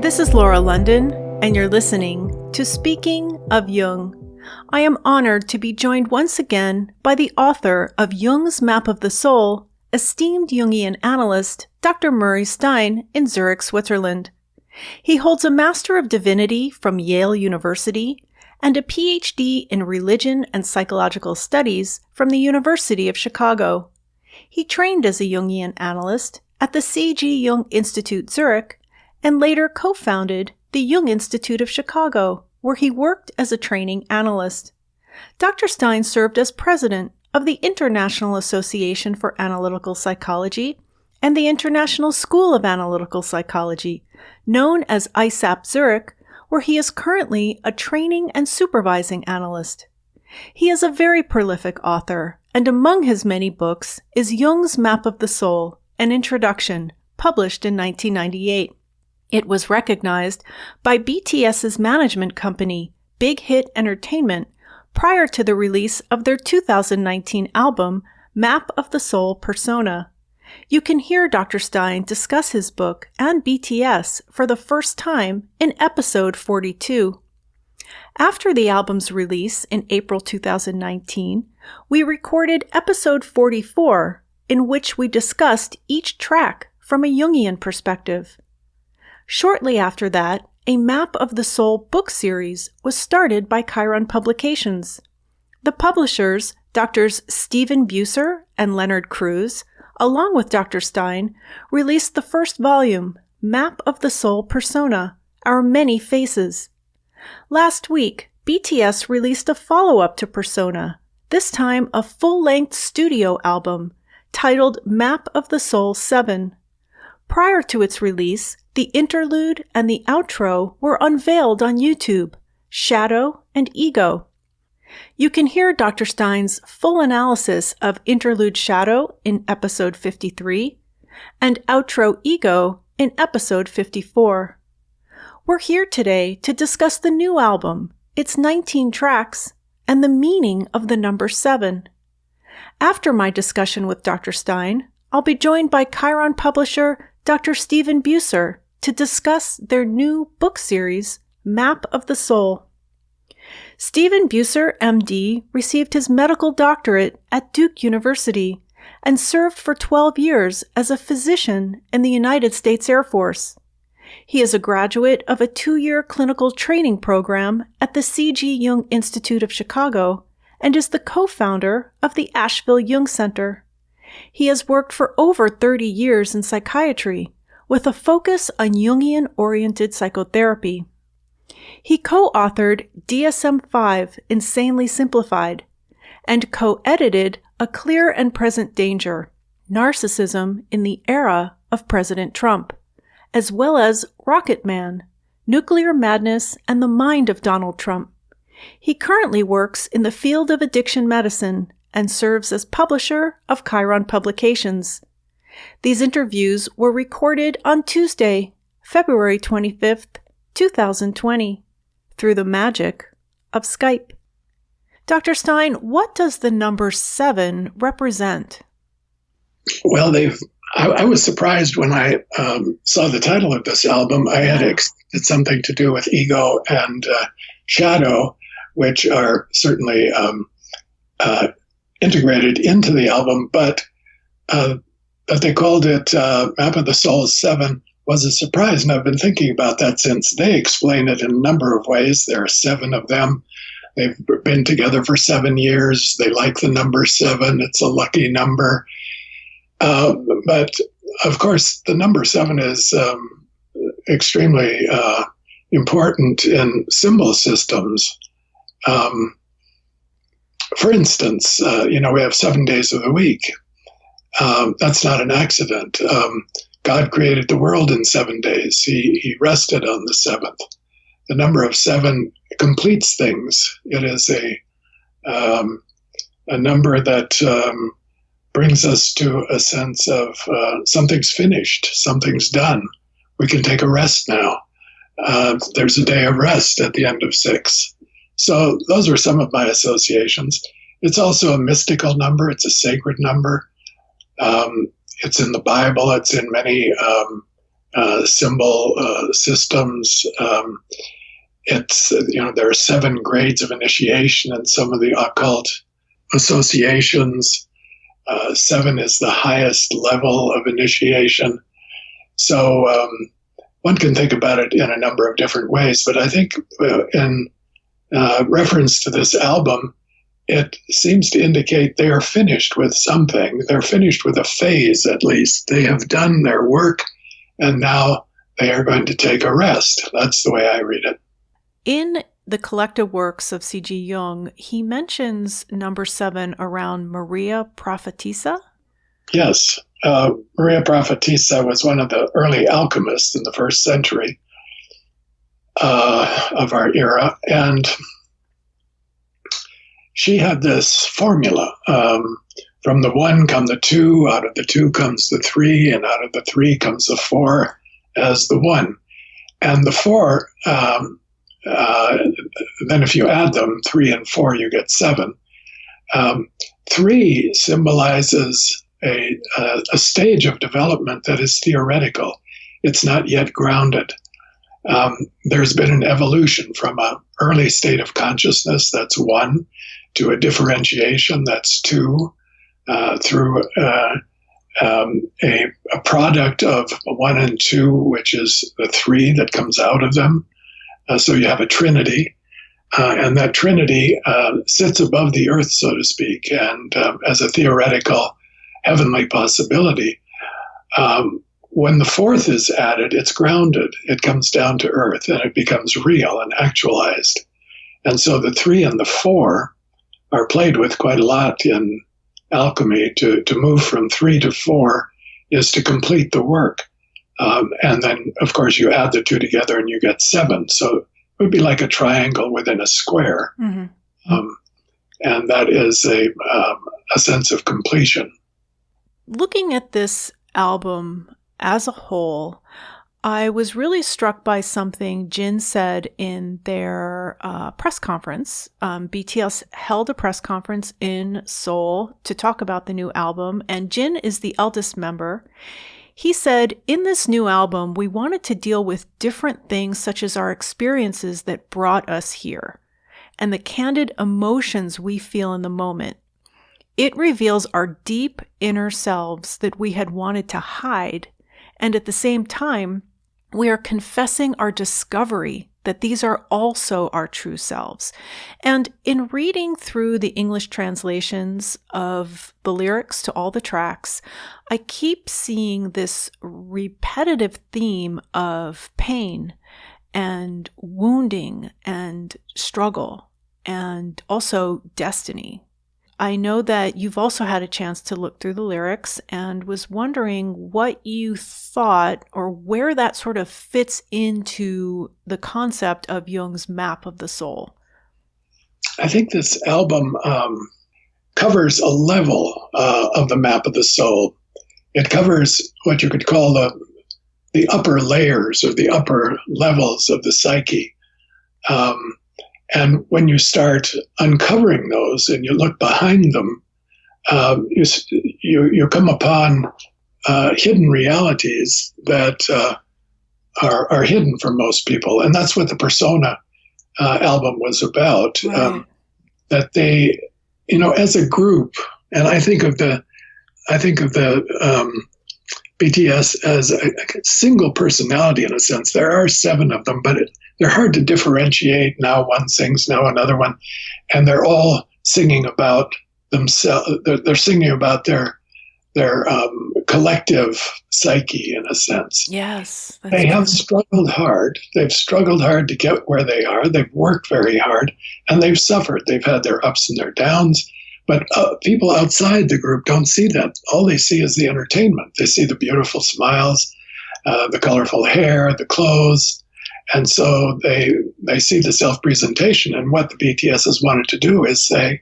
This is Laura London, and you're listening to Speaking of Jung. I am honored to be joined once again by the author of Jung's Map of the Soul, esteemed Jungian analyst, Dr. Murray Stein in Zürich, Switzerland. He holds a Master of Divinity from Yale University and a Ph.D. in Religion and Psychological Studies from the University of Chicago. He trained as a Jungian analyst at the Jung Institute Zürich and later co-founded the Jung Institute of Chicago, where he worked as a training analyst. Dr. Stein served as president of the International Association for Analytical Psychology and the International School of Analytical Psychology, known as ISAP Zürich, where he is currently a training and supervising analyst. He is a very prolific author, and among his many books is Jung's Map of the Soul, an introduction, published in 1998. It was recognized by BTS's management company, Big Hit Entertainment, prior to the release of their 2019 album, Map of the Soul Persona. You can hear Dr. Stein discuss his book and BTS for the first time in episode 42. After the album's release in April 2019, we recorded episode 44, in which we discussed each track from a Jungian perspective. Shortly after that, a Map of the Soul book series was started by Chiron Publications. The publishers, Drs. Stephen Buser and Leonard Cruz, along with Dr. Stein, released the first volume, Map of the Soul Persona, Our Many Faces. Last week, BTS released a follow-up to Persona, this time a full-length studio album titled Map of the Soul 7. Prior to its release, the interlude and the outro were unveiled on YouTube, Shadow and Ego. You can hear Dr. Stein's full analysis of Interlude Shadow in episode 53 and Outro Ego in episode 54. We're here today to discuss the new album, its 19 tracks, and the meaning of the number 7. After my discussion with Dr. Stein, I'll be joined by Chiron publisher Dr. Stephen Buser to discuss their new book series, Map of the Soul. Stephen Buser, MD, received his medical doctorate at Duke University and served for 12 years as a physician in the United States Air Force. He is a graduate of a 2-year clinical training program at the Jung Institute of Chicago and is the co-founder of the Asheville Jung Center. He has worked for over 30 years in psychiatry, with a focus on Jungian-oriented psychotherapy. He co-authored DSM-5 Insanely Simplified and co-edited A Clear and Present Danger, Narcissism in the Era of President Trump, as well as Rocket Man, Nuclear Madness and the Mind of Donald Trump. He currently works in the field of addiction medicine and serves as publisher of Chiron Publications. These interviews were recorded on Tuesday, February 25th, 2020, through the magic of Skype. Dr. Stein, what does the number 7 represent? Well, I was surprised when I saw the title of this album. I had expected something to do with ego and shadow, which are certainly integrated into the album, but they called it Map of the Soul 7 was a surprise, and I've been thinking about that since. They explain it in a number of ways. There are 7 of them. They've been together for 7 years. They like the number 7. It's a lucky number. But, of course, the number 7 is extremely important in symbol systems. For instance, we have 7 days of the week. That's not an accident. God created the world in 7 days. He rested on the 7th. The number of 7 completes things. It is a number that brings us to a sense of something's finished, something's done. We can take a rest now. There's a day of rest at the end of 6. So those are some of my associations. It's also a mystical number. It's a sacred number. It's in the Bible. It's in many symbol systems. There are 7 grades of initiation in some of the occult associations. 7 is the highest level of initiation. So one can think about it in a number of different ways, but I think in reference to this album, it seems to indicate they are finished with something. They're finished with a phase, at least. They have done their work, and now they are going to take a rest. That's the way I read it. In the collected works of C.G. Jung, he mentions number 7 around Maria Prophetessa. Yes. Maria Prophetessa was one of the early alchemists in the 1st century of our era. And she had this formula. From the 1 come the 2, out of the 2 comes the 3, and out of the 3 comes the 4 as the 1. And the 4, then if you add them, 3 and 4, you get 7. 3 symbolizes a stage of development that is theoretical. It's not yet grounded. There's been an evolution from an early state of consciousness, that's 1, to a differentiation, that's 2, through a product of 1 and 2, which is the 3 that comes out of them. So you have a trinity, and that trinity sits above the earth, so to speak, and as a theoretical heavenly possibility. When the 4th is added, it's grounded. It comes down to earth, and it becomes real and actualized. And so the 3 and the 4 are played with quite a lot in alchemy. To move from 3 to 4 is to complete the work. And then, of course, you add the 2 together and you get 7. So it would be like a triangle within a square. Mm-hmm. And that is a sense of completion. Looking at this album as a whole, I was really struck by something Jin said in their press conference. BTS held a press conference in Seoul to talk about the new album, and Jin is the eldest member. He said, in this new album, we wanted to deal with different things such as our experiences that brought us here and the candid emotions we feel in the moment. It reveals our deep inner selves that we had wanted to hide, and at the same time, we are confessing our discovery that these are also our true selves. And in reading through the English translations of the lyrics to all the tracks, I keep seeing this repetitive theme of pain and wounding and struggle and also destiny. I know that you've also had a chance to look through the lyrics and was wondering what you thought or where that sort of fits into the concept of Jung's map of the soul. I think this album covers a level of the map of the soul. It covers what you could call the upper layers or the upper levels of the psyche. And when you start uncovering those and you look behind them, you come upon hidden realities that are hidden from most people. And that's what the Persona album was about. Right. That they, as a group, and I think of the BTS as a single personality in a sense. There are 7 of them, but they're hard to differentiate. Now one sings, now another one, and they're all singing about themselves. They're singing about their collective psyche in a sense. Yes, they have struggled hard. They've struggled hard to get where they are. They've worked very hard, and they've suffered. They've had their ups and their downs. But people outside the group don't see that. All they see is the entertainment. They see the beautiful smiles, the colorful hair, the clothes. And so they see the self-presentation. And what the BTS has wanted to do is say,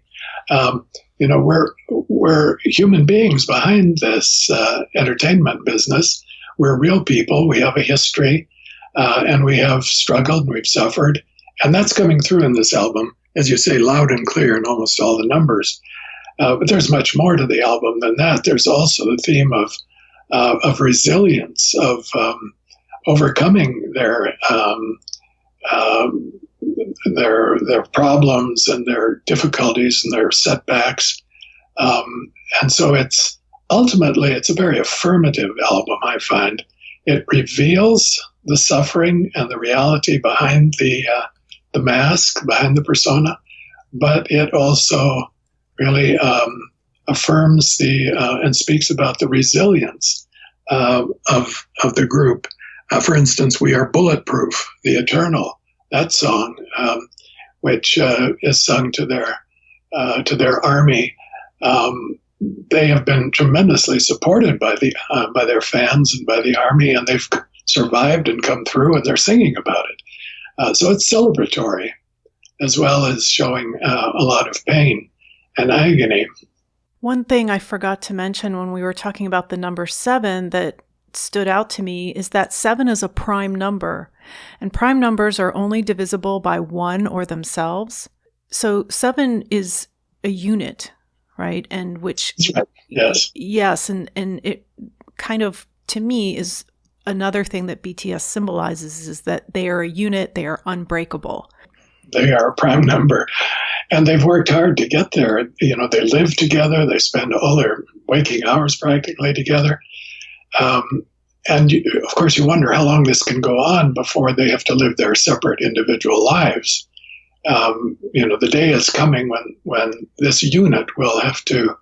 we're human beings behind this entertainment business. We're real people. We have a history, and we have struggled and we've suffered. And that's coming through in this album, as you say, loud and clear in almost all the numbers. But there's much more to the album than that. There's also the theme of resilience, of overcoming their problems and their difficulties and their setbacks. And so it's a very affirmative album, I find. It reveals the suffering and the reality behind the mask, behind the persona, but it also really affirms and speaks about the resilience of the group. For instance, "We Are Bulletproof," the Eternal, that song, which is sung to their army. They have been tremendously supported by their fans and by the army, and they've survived and come through, and they're singing about it. So it's celebratory, as well as showing a lot of pain and agony. One thing I forgot to mention when we were talking about the number 7 that stood out to me is that 7 is a prime number, and prime numbers are only divisible by 1 or themselves. So 7 is a unit, right? And which, right. Yes, and it kind of, to me, is another thing that BTS symbolizes, is that they are a unit, they are unbreakable. They are a prime number, and they've worked hard to get there. They live together, they spend all their waking hours practically together. And of course, you wonder how long this can go on before they have to live their separate individual lives. The day is coming when this unit will have to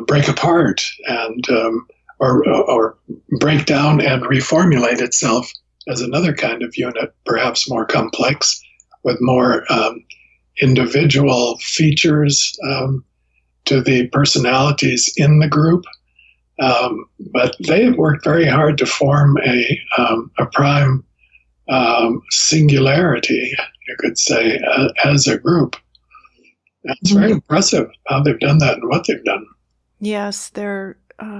break apart and or break down and reformulate itself as another kind of unit, perhaps more complex, with more individual features to the personalities in the group. But they have worked very hard to form a prime singularity, you could say, as a group. It's very impressive how they've done that and what they've done. Yes, their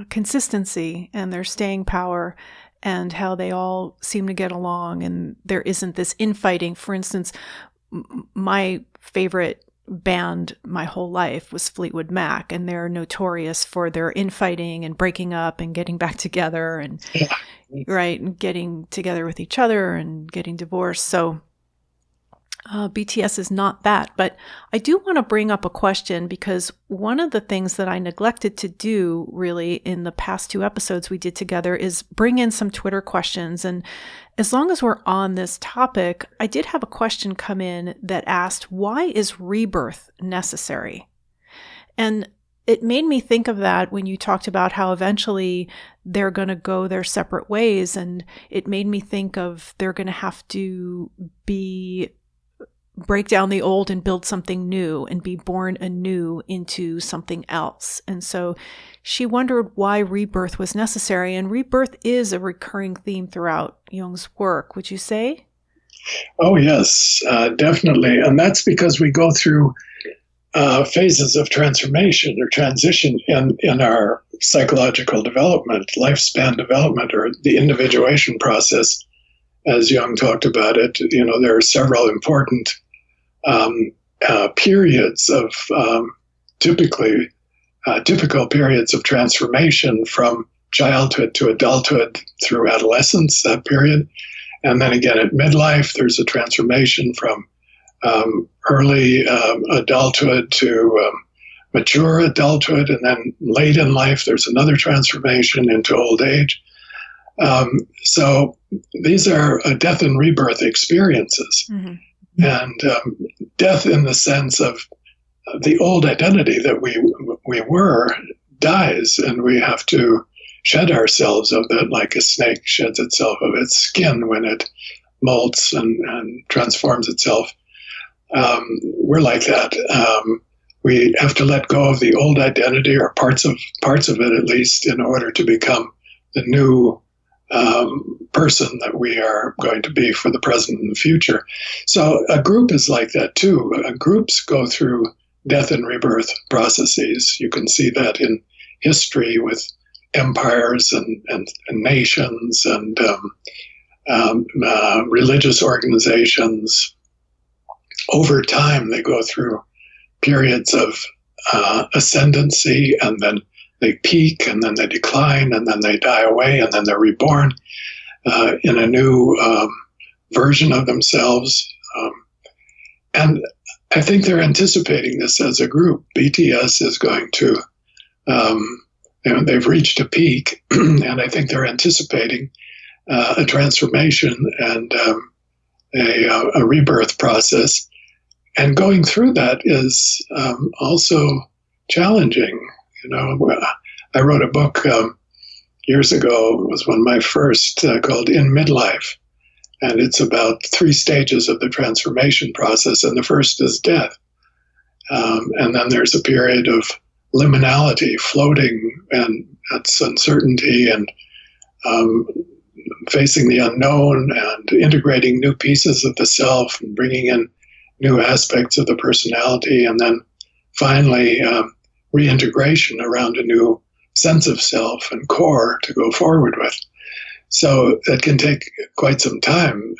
consistency and their staying power, and how they all seem to get along, and there isn't this infighting. For instance, my favorite band my whole life was Fleetwood Mac, and they're notorious for their infighting and breaking up and getting back together, and right, and getting together with each other and getting divorced. So BTS is not that. But I do want to bring up a question, because one of the things that I neglected to do really in the past 2 episodes we did together is bring in some Twitter questions. And as long as we're on this topic, I did have a question come in that asked, why is rebirth necessary? And it made me think of that when you talked about how eventually they're going to go their separate ways. And it made me think of they're going to have to break down the old and build something new and be born anew into something else. And so she wondered why rebirth was necessary. And rebirth is a recurring theme throughout Jung's work, would you say? Oh, yes, definitely. And that's because we go through phases of transformation or transition in our psychological development, lifespan development, or the individuation process, as Jung talked about it. There are several important periods of typical periods of transformation, from childhood to adulthood through adolescence, that period. And then again at midlife, there's a transformation from early adulthood to mature adulthood. And then late in life, there's another transformation into old age. So these are death and rebirth experiences. Mm-hmm. And death in the sense of the old identity that we were dies, and we have to shed ourselves of that, like a snake sheds itself of its skin when it molts and transforms itself. We're like that. We have to let go of the old identity, or parts of it at least, in order to become the new person that we are going to be for the present and the future. So a group is like that too. Groups go through death and rebirth processes. You can see that in history with empires and nations and religious organizations. Over time, they go through periods of ascendancy and then they peak, and then they decline, and then they die away, and then they're reborn in a new version of themselves. And I think they're anticipating this as a group. BTS is going to, they've reached a peak, and I think they're anticipating a transformation and a rebirth process. And going through that is also challenging. I wrote a book years ago, it was one of my first, called In Midlife. And it's about 3 stages of the transformation process. And the first is death. And then there's a period of liminality, floating, and that's uncertainty, and facing the unknown, and integrating new pieces of the self, and bringing in new aspects of the personality. And then finally, reintegration around a new sense of self and core to go forward with. So it can take quite some time.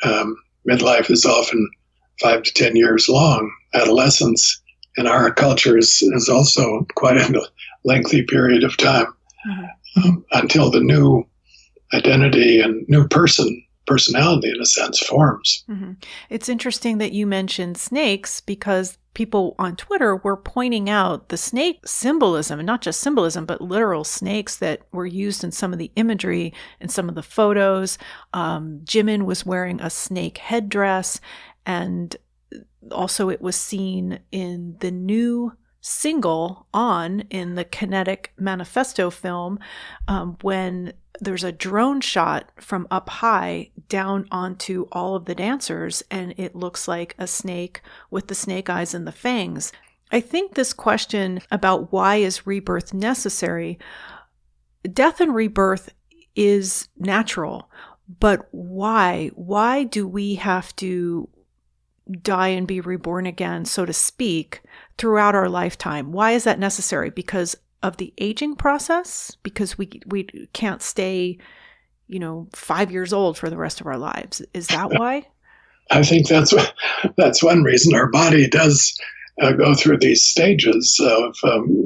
Midlife is often 5 to 10 years long. Adolescence in our cultures is also quite a lengthy period of time until the new identity and new personality, in a sense, forms. Mm-hmm. It's interesting that you mentioned snakes, because people on Twitter were pointing out the snake symbolism, and not just symbolism, but literal snakes that were used in some of the imagery and some of the photos. Jimin was wearing a snake headdress, and also it was seen in the new single in the Kinetic Manifesto film, when there's a drone shot from up high down onto all of the dancers, and it looks like a snake with the snake eyes and the fangs. I think this question about why is rebirth necessary, death and rebirth is natural, but why? Why do we have to die and be reborn again, so to speak, throughout our lifetime? Why is that necessary? Because of the aging process? Because we can't stay, 5 years old for the rest of our lives. Is that why? I think that's one reason. Our body does go through these stages of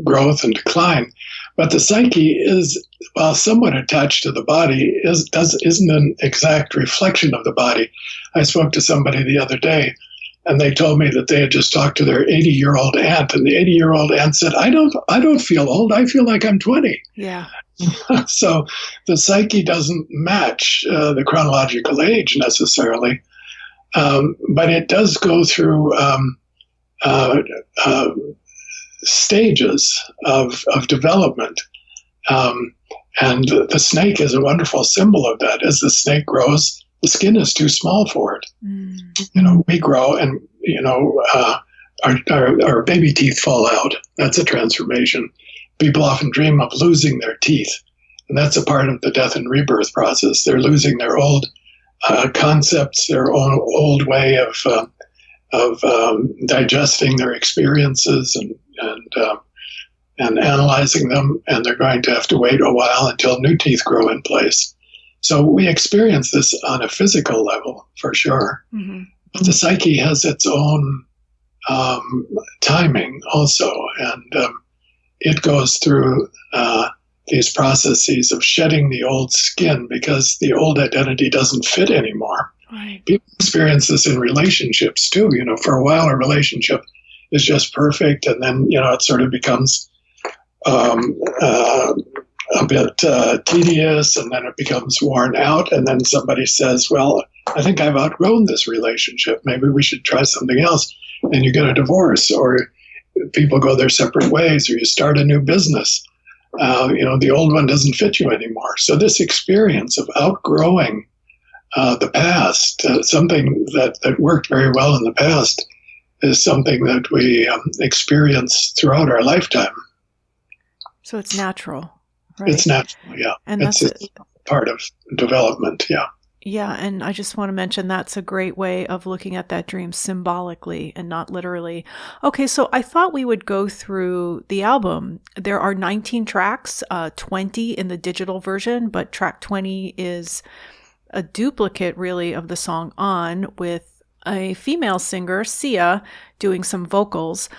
growth and decline, but the psyche is, while somewhat attached to the body, isn't an exact reflection of the body. I spoke to somebody the other day, and they told me that they had just talked to their 80-year-old aunt, and the 80-year-old aunt said, I don't feel old. I feel like I'm 20. Yeah. So the psyche doesn't match the chronological age necessarily, but it does go through stages of development. And the snake is a wonderful symbol of that. As the snake grows, the skin is too small for it. We grow, and our baby teeth fall out. That's a transformation. People often dream of losing their teeth, and that's a part of the death and rebirth process. They're losing their old concepts, their old way of digesting their experiences and analyzing them, and they're going to have to wait a while until new teeth grow in place. So we experience this on a physical level, for sure. Mm-hmm. But the psyche has its own timing also, and it goes through these processes of shedding the old skin because the old identity doesn't fit anymore. Right. People experience this in relationships too. For a while a relationship is just perfect, and then it sort of becomes a bit tedious, and then it becomes worn out, and then somebody says, well, I think I've outgrown this relationship. Maybe we should try something else. And you get a divorce, or people go their separate ways, or you start a new business. The old one doesn't fit you anymore. So this experience of outgrowing the past, something that worked very well in the past, is something that we experience throughout our lifetime. So it's natural, right? It's natural, yeah. And it's part of development, yeah. Yeah, and I just want to mention that's a great way of looking at that dream symbolically and not literally. Okay, so I thought we would go through the album. There are 19 tracks, 20 in the digital version, but track 20 is a duplicate, really, of the song On, with a female singer, Sia, doing some vocals.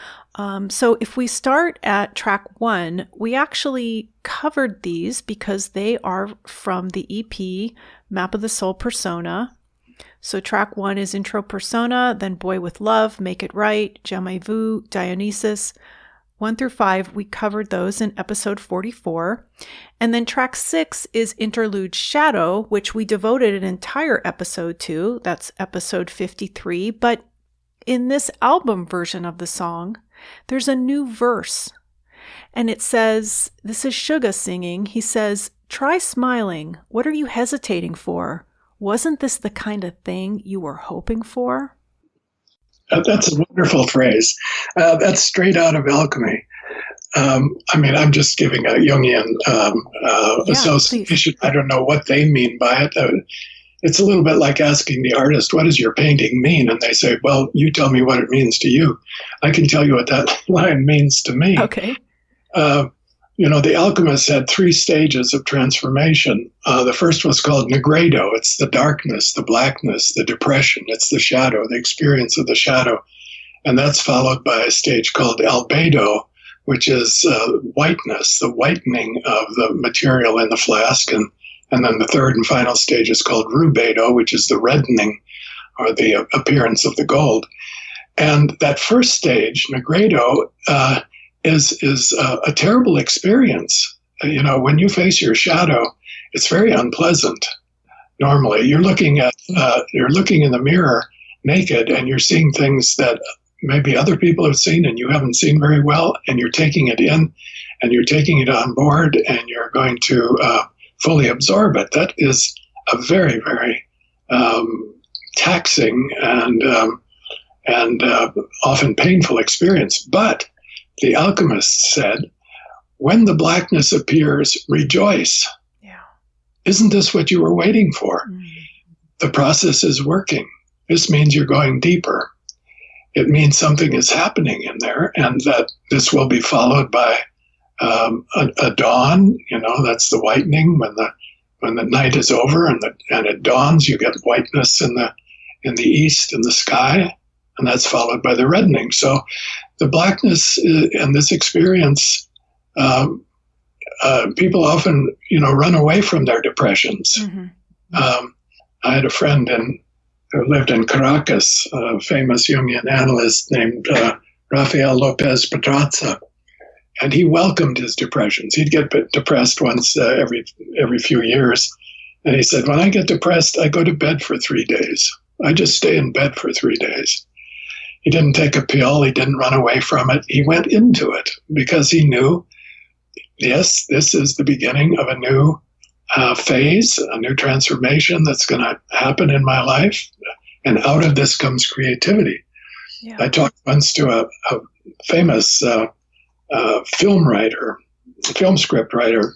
So if we start at track 1, we actually covered these because they are from the EP, Map of the Soul Persona. So track 1 is Intro Persona, then Boy with Love, Make It Right, Jamais Vu, Dionysus. 1 through 5, we covered those in episode 44. And then track 6 is Interlude Shadow, which we devoted an entire episode to. That's episode 53. But in this album version of the song, there's a new verse. And it says, this is Suga singing. He says, "Try smiling. What are you hesitating for? Wasn't this the kind of thing you were hoping for?" That's a wonderful phrase. That's straight out of alchemy. I'm just giving a Jungian association. Please. I don't know what they mean by it. It's a little bit like asking the artist, what does your painting mean? And they say, well, you tell me what it means to you. I can tell you what that line means to me. Okay. The alchemists had 3 stages of transformation. The first was called nigredo. It's the darkness, the blackness, the depression. It's the shadow, the experience of the shadow. And that's followed by a stage called albedo, which is whiteness, the whitening of the material in the flask. And then the third and final stage is called rubedo, which is the reddening or the appearance of the gold. And that first stage, nigredo, is a terrible experience. When you face your shadow, it's very unpleasant. Normally, you're looking in the mirror naked, and you're seeing things that maybe other people have seen and you haven't seen very well, and you're taking it in, and you're taking it on board, and you're going to fully absorb it. That is a very, very taxing and often painful experience. But the alchemists said, when the blackness appears, rejoice. Yeah. Isn't this what you were waiting for? Mm. The process is working. This means you're going deeper. It means something is happening in there, and that this will be followed by a dawn. That's the whitening. When the night is over and it dawns, you get whiteness in the east in the sky, and that's followed by the reddening. So the blackness and this experience, people often, run away from their depressions. Mm-hmm. I had a friend who lived in Caracas, a famous Jungian analyst named Rafael Lopez Pedraza, and he welcomed his depressions. He'd get depressed once every few years, and he said, when I get depressed, I go to bed for 3 days. I just stay in bed for 3 days. He didn't take a pill. He didn't run away from it. He went into it because he knew, yes, this is the beginning of a new phase, a new transformation that's going to happen in my life. And out of this comes creativity. Yeah. I talked once to a famous film script writer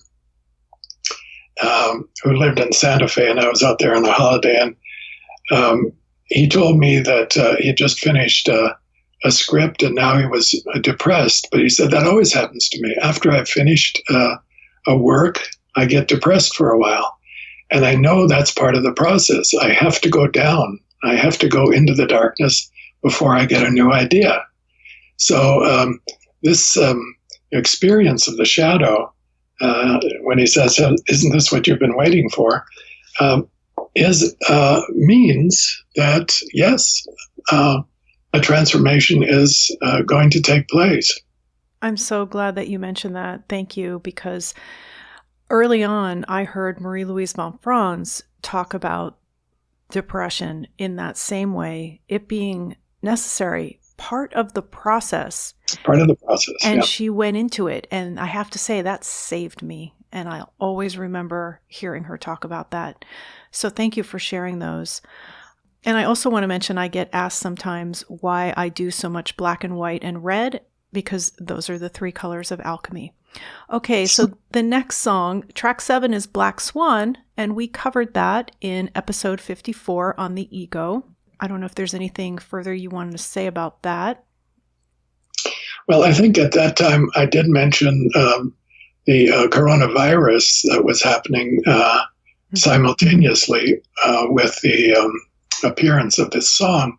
who lived in Santa Fe, and I was out there on a holiday, and he told me that he just finished a script and now he was depressed. But he said, that always happens to me. After I've finished a work, I get depressed for a while. And I know that's part of the process. I have to go down. I have to go into the darkness before I get a new idea. So this experience of the shadow, when he says, isn't this what you've been waiting for? Means that, yes, a transformation is going to take place. I'm so glad that you mentioned that. Thank you, because early on, I heard Marie-Louise von Franz talk about depression in that same way, it being necessary, part of the process. Part of the process, And yeah. she went into it, and I have to say that saved me. And I'll always remember hearing her talk about that. So thank you for sharing those. And I also want to mention I get asked sometimes why I do so much black and white and red, because those are the 3 colors of alchemy. Okay, so the next song, track 7, is Black Swan, and we covered that in episode 54 on the ego. I don't know if there's anything further you wanted to say about that. Well, I think at that time I did mention the coronavirus that was happening simultaneously with the appearance of this song.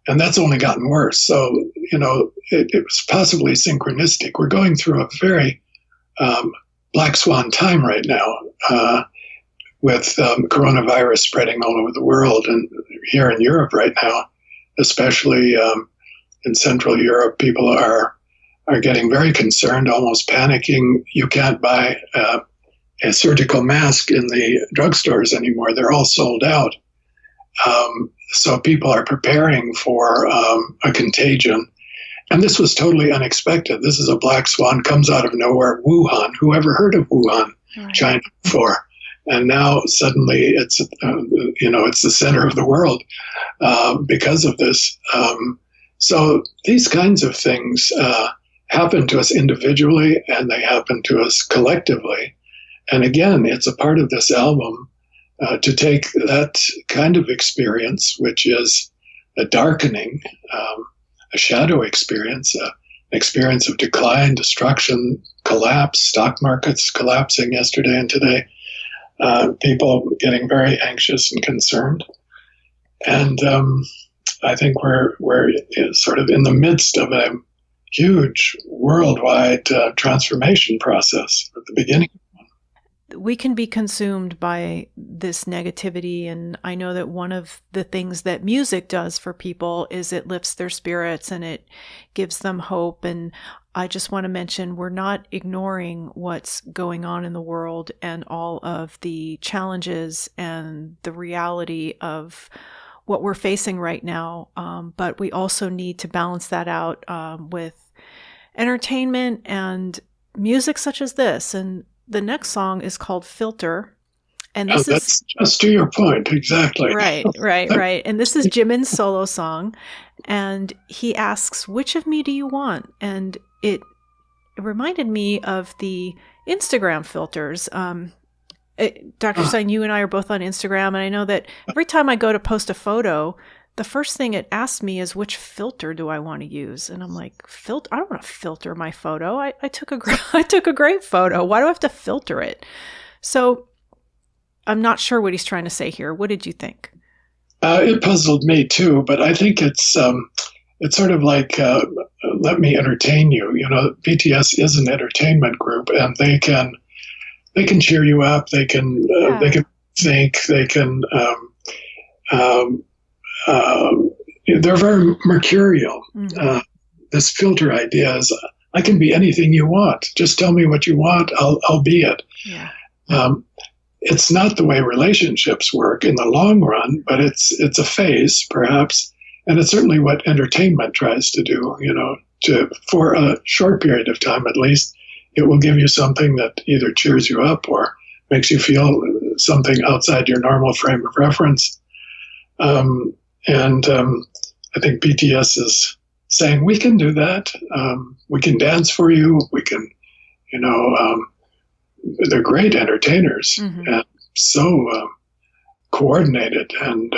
And that's only gotten worse. So, it was possibly synchronistic. We're going through a very black swan time right now with coronavirus spreading all over the world. And here in Europe right now, especially in Central Europe, people are getting very concerned, almost panicking. You can't buy a surgical mask in the drugstores anymore. They're all sold out. So people are preparing for a contagion. And this was totally unexpected. This is a black swan, comes out of nowhere. Wuhan, who ever heard of Wuhan, right. China before? And now suddenly it's, it's the center of the world because of this. So these kinds of things happen to us individually, and they happen to us collectively. And again, it's a part of this album to take that kind of experience, which is a darkening, a shadow experience, an experience of decline, destruction, collapse, stock markets collapsing yesterday and today, people getting very anxious and concerned. And I think we're sort of in the midst of a huge worldwide transformation process at the beginning. We can be consumed by this negativity, and I know that one of the things that music does for people is it lifts their spirits and it gives them hope. And I just want to mention, we're not ignoring what's going on in the world and all of the challenges and the reality of what we're facing right now, but we also need to balance that out with entertainment and music such as this. And the next song is called Filter. And this that's just to your point. Exactly. Right. And this is Jimin's solo song. And he asks, which of me do you want? And it reminded me of the Instagram filters. Dr. Stein, you and I are both on Instagram. And I know that every time I go to post a photo, the first thing it asks me is, which filter do I want to use? And I'm like, I don't want to filter my photo. I took a great photo. Why do I have to filter it? So I'm not sure what he's trying to say here. What did you think? It puzzled me too, but I think it's sort of like, let me entertain you. BTS is an entertainment group, and they can cheer you up. They can think. They can. They're very mercurial. Mm-hmm. This filter idea is, I can be anything you want. Just tell me what you want. I'll be it. Yeah. It's not the way relationships work in the long run, but it's a phase, perhaps, and it's certainly what entertainment tries to do. For a short period of time, at least, it will give you something that either cheers you up or makes you feel something outside your normal frame of reference. I think BTS is saying, we can do that. We can dance for you. We can, they're great entertainers, mm-hmm. and so coordinated and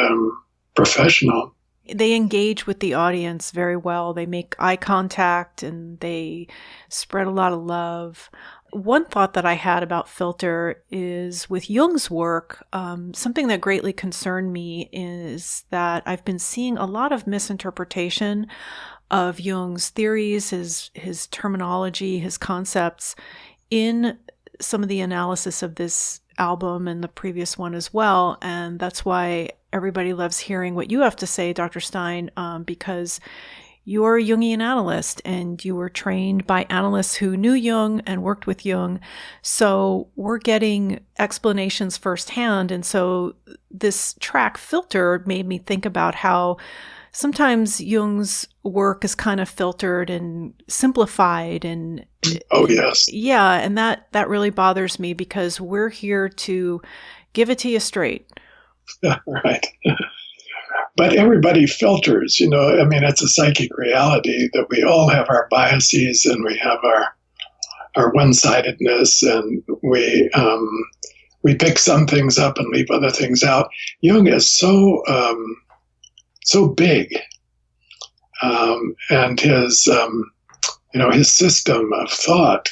professional. They engage with the audience very well. They make eye contact and they spread a lot of love. One thought that I had about Filter is with Jung's work, something that greatly concerned me is that I've been seeing a lot of misinterpretation of Jung's theories, his terminology, his concepts in some of the analysis of this album and the previous one as well. And that's why everybody loves hearing what you have to say, Dr. Stein, because you're a Jungian analyst and you were trained by analysts who knew Jung and worked with Jung. So we're getting explanations firsthand. And so this track Filter made me think about how sometimes Jung's work is kind of filtered and simplified and oh yes. Yeah, and that really bothers me because we're here to give it to you straight. Right. But everybody filters, it's a psychic reality that we all have our biases and we have our one-sidedness, and we pick some things up and leave other things out. Jung is so big, and his system of thought,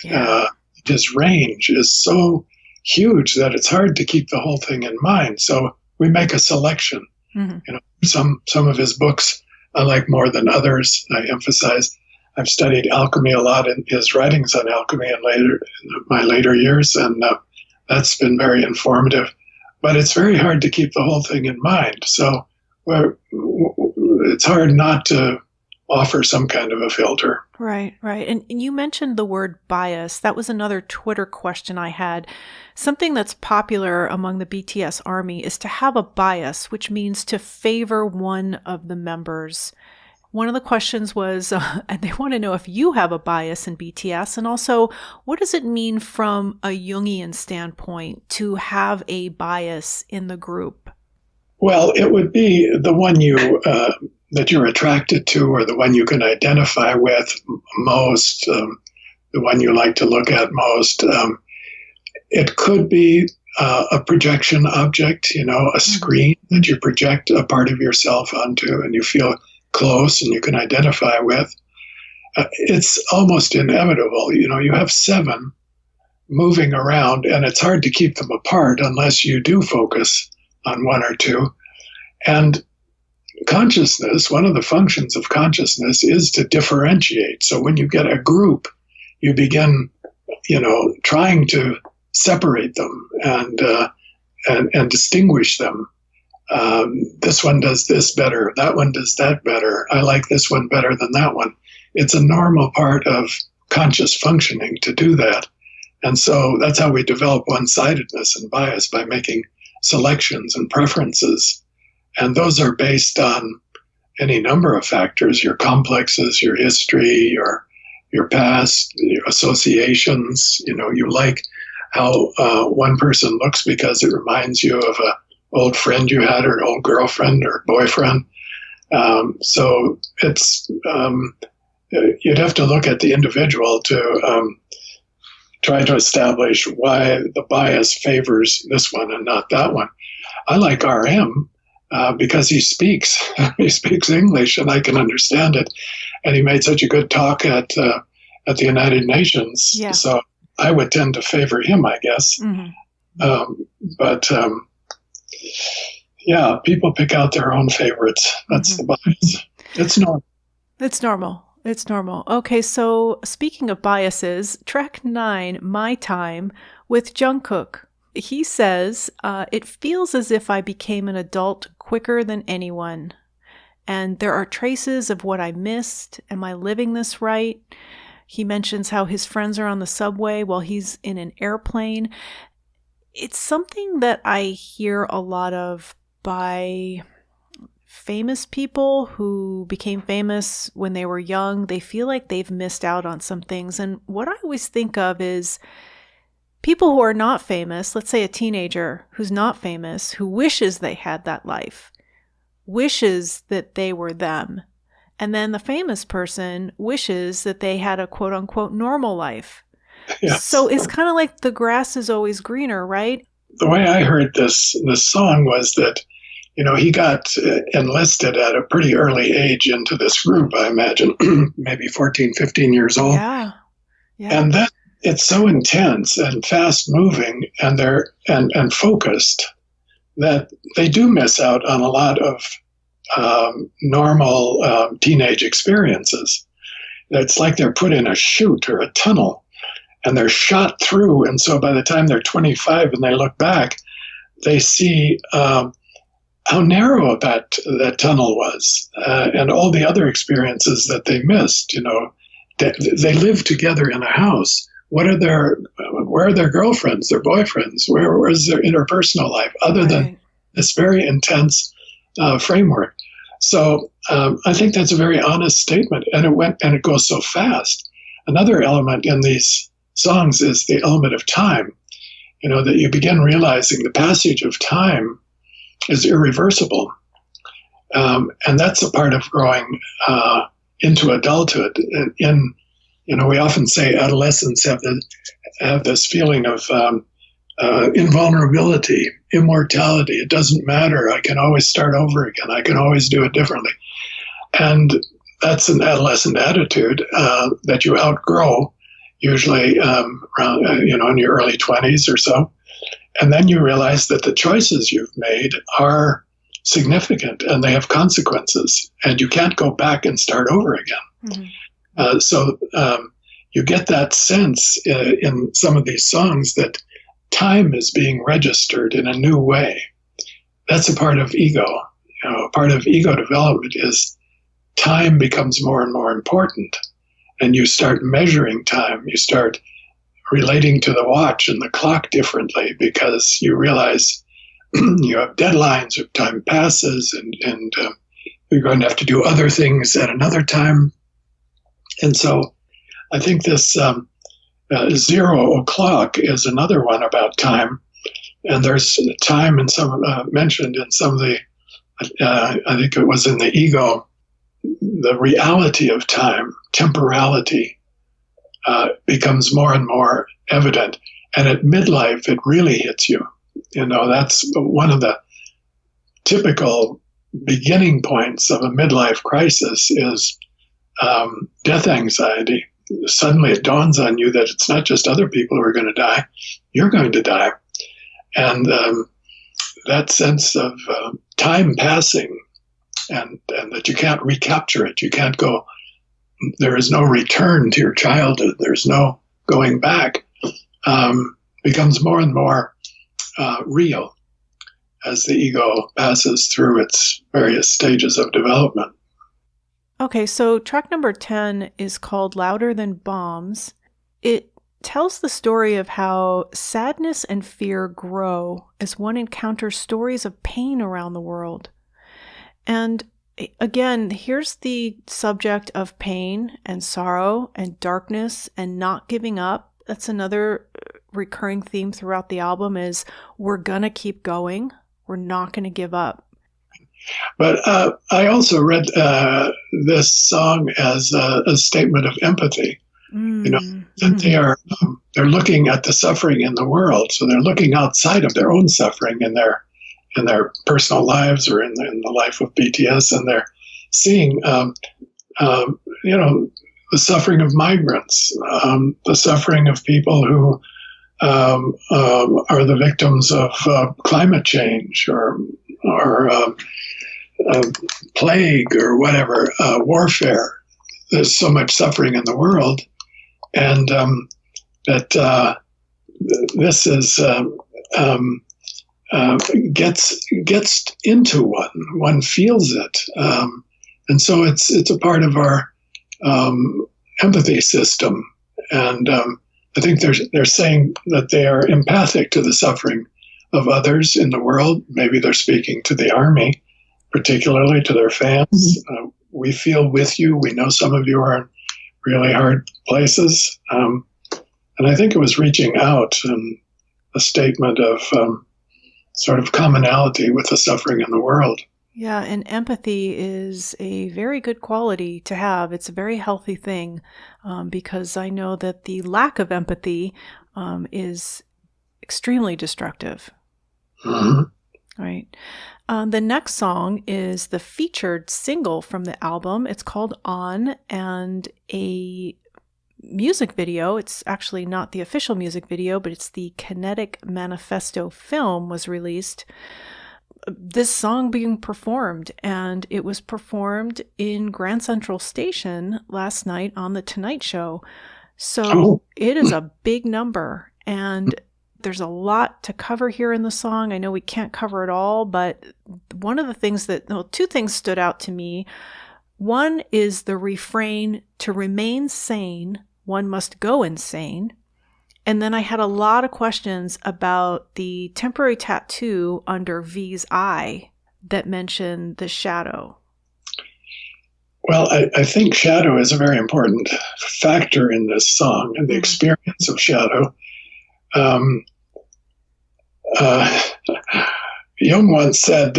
his range is so huge that it's hard to keep the whole thing in mind. So we make a selection. Mm-hmm. Some of his books I like more than others. I emphasize. I've studied alchemy a lot in his writings on alchemy in my later years, and that's been very informative. But it's very hard to keep the whole thing in mind. So it's hard not to offer some kind of a filter. Right, right. And you mentioned the word bias. That was another Twitter question I had. Something that's popular among the BTS army is to have a bias, which means to favor one of the members. One of the questions was, and they want to know if you have a bias in BTS, and also, what does it mean from a Jungian standpoint to have a bias in the group? Well, it would be the one that you're attracted to, or the one you can identify with most, the one you like to look at most. It could be a projection object, a screen that you project a part of yourself onto, and you feel close and you can identify with. It's almost inevitable. You have 7 moving around, and it's hard to keep them apart unless you do focus on 1 or 2. And consciousness, one of the functions of consciousness is to differentiate. So when you get a group, you begin, trying to separate them and distinguish them. This one does this better. That one does that better. I like this one better than that one. It's a normal part of conscious functioning to do that. And so that's how we develop one-sidedness and bias, by making selections and preferences. And those are based on any number of factors: your complexes, your history, your past, your associations. You like how one person looks because it reminds you of an old friend you had, or an old girlfriend or boyfriend. So it's you'd have to look at the individual to try to establish why the bias favors this one and not that one. I like RM because he speaks English, and I can understand it. And he made such a good talk at the United Nations. Yeah. So I would tend to favor him, I guess. Mm-hmm. But people pick out their own favorites. That's the bias. It's normal. It's normal. Okay, so speaking of biases, track 9, My Time, with Jungkook. He says, it feels as if I became an adult quicker than anyone. And there are traces of what I missed. Am I living this right? He mentions how his friends are on the subway while he's in an airplane. It's something that I hear a lot of by famous people who became famous when they were young. They feel like they've missed out on some things. And what I always think of is people who are not famous, let's say a teenager who's not famous, who wishes they had that life, wishes that they were them. And then the famous person wishes that they had a quote unquote normal life. Yes. So it's kind of like the grass is always greener, right? The way I heard this song was that, he got enlisted at a pretty early age into this group, I imagine, maybe 14, 15 years old. Yeah. And that it's so intense and fast moving and focused that they do miss out on a lot of normal teenage experiences. It's like they're put in a chute or a tunnel and they're shot through. And so by the time they're 25 and they look back, they see how narrow that tunnel was and all the other experiences that they missed. They live together in a house. Where are their girlfriends, their boyfriends? Where is their interpersonal life other than this very intense framework? So I think that's a very honest statement, and it goes so fast. Another element in these songs is the element of time. That you begin realizing the passage of time is irreversible, and that's a part of growing into adulthood. We often say adolescents have this feeling of invulnerability, immortality. It doesn't matter. I can always start over again. I can always do it differently. And that's an adolescent attitude that you outgrow, usually around, in your early 20s or so. And then you realize that the choices you've made are significant and they have consequences, and you can't go back and start over again. So you get that sense in some of these songs that time is being registered in a new way. That's a part of ego. A part of ego development is time becomes more and more important, and you start measuring time. You start relating to the watch and the clock differently because you realize you have deadlines, or time passes, and you're going to have to do other things at another time. And so I think this 0 o'clock is another one about time. And there's time in some mentioned in some of the, I think it was in the ego, the reality of time, temporality, becomes more and more evident. And at midlife, it really hits you. That's one of the typical beginning points of a midlife crisis is death anxiety. Suddenly it dawns on you that it's not just other people who are going to die, you're going to die. And that sense of time passing and that you can't recapture it. You can't go, there is no return to your childhood. There's no going back. Becomes more and more real as the ego passes through its various stages of development. Okay, so track number 10 is called Louder Than Bombs. It tells the story of how sadness and fear grow as one encounters stories of pain around the world. And again, here's the subject of pain and sorrow and darkness and not giving up. That's another recurring theme throughout the album is we're going to keep going. We're not going to give up. But I also read this song as a statement of empathy. That they're looking at the suffering in the world, so they're looking outside of their own suffering in their personal lives or in the life of BTS, and they're seeing the suffering of migrants, the suffering of people who are the victims of climate change or plague or whatever, warfare. There's so much suffering in the world, and that this is gets into one. One feels it, and so it's a part of our empathy system. And I think they're saying that they are empathic to the suffering of others in the world. Maybe they're speaking to the army, particularly to their fans. We feel with you. We know some of you are in really hard places. And I think it was reaching out and a statement of sort of commonality with the suffering in the world. Yeah, and empathy is a very good quality to have. It's a very healthy thing because I know that the lack of empathy is extremely destructive. Right. The next song is the featured single from the album. It's called On, and a music video. It's actually not the official music video, but it's the Kinetic Manifesto film was released. This song being performed, and it was performed in Grand Central Station last night on The Tonight Show. So It is a big number, and there's a lot to cover here in the song. I know we can't cover it all, but one of the things two things stood out to me. One is the refrain, "To remain sane, one must go insane." And then I had a lot of questions about the temporary tattoo under V's eye that mentioned the shadow. Well, I think shadow is a very important factor in this song and the experience of shadow. Jung once said,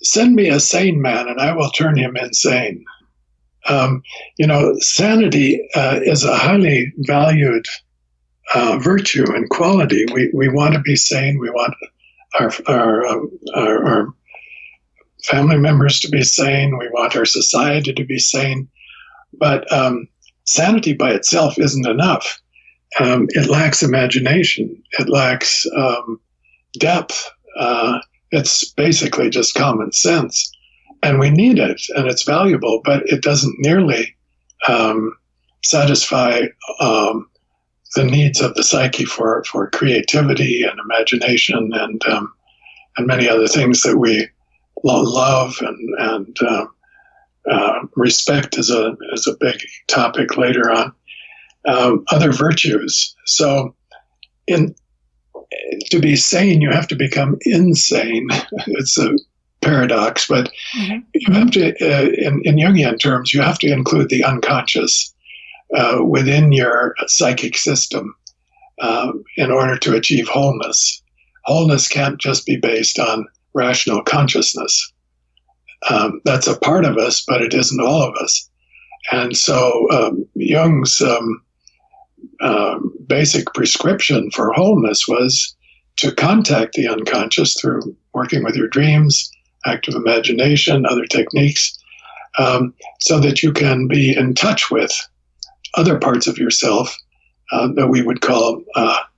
send me a sane man and I will turn him insane. Sanity is a highly valued virtue and quality. We want to be sane. We want our family members to be sane. We want our society to be sane. But sanity by itself isn't enough. It lacks imagination. It lacks depth. It's basically just common sense. And we need it, and it's valuable, but it doesn't nearly satisfy the needs of the psyche for creativity and imagination and many other things that we love and respect is a big topic later on. Other virtues. So, to be sane, you have to become insane. It's a paradox, but you have to, in Jungian terms, you have to include the unconscious within your psychic system in order to achieve wholeness. Wholeness can't just be based on rational consciousness. That's a part of us, but it isn't all of us. And so Jung's basic prescription for wholeness was to contact the unconscious through working with your dreams, active imagination, other techniques, so that you can be in touch with other parts of yourself that we would call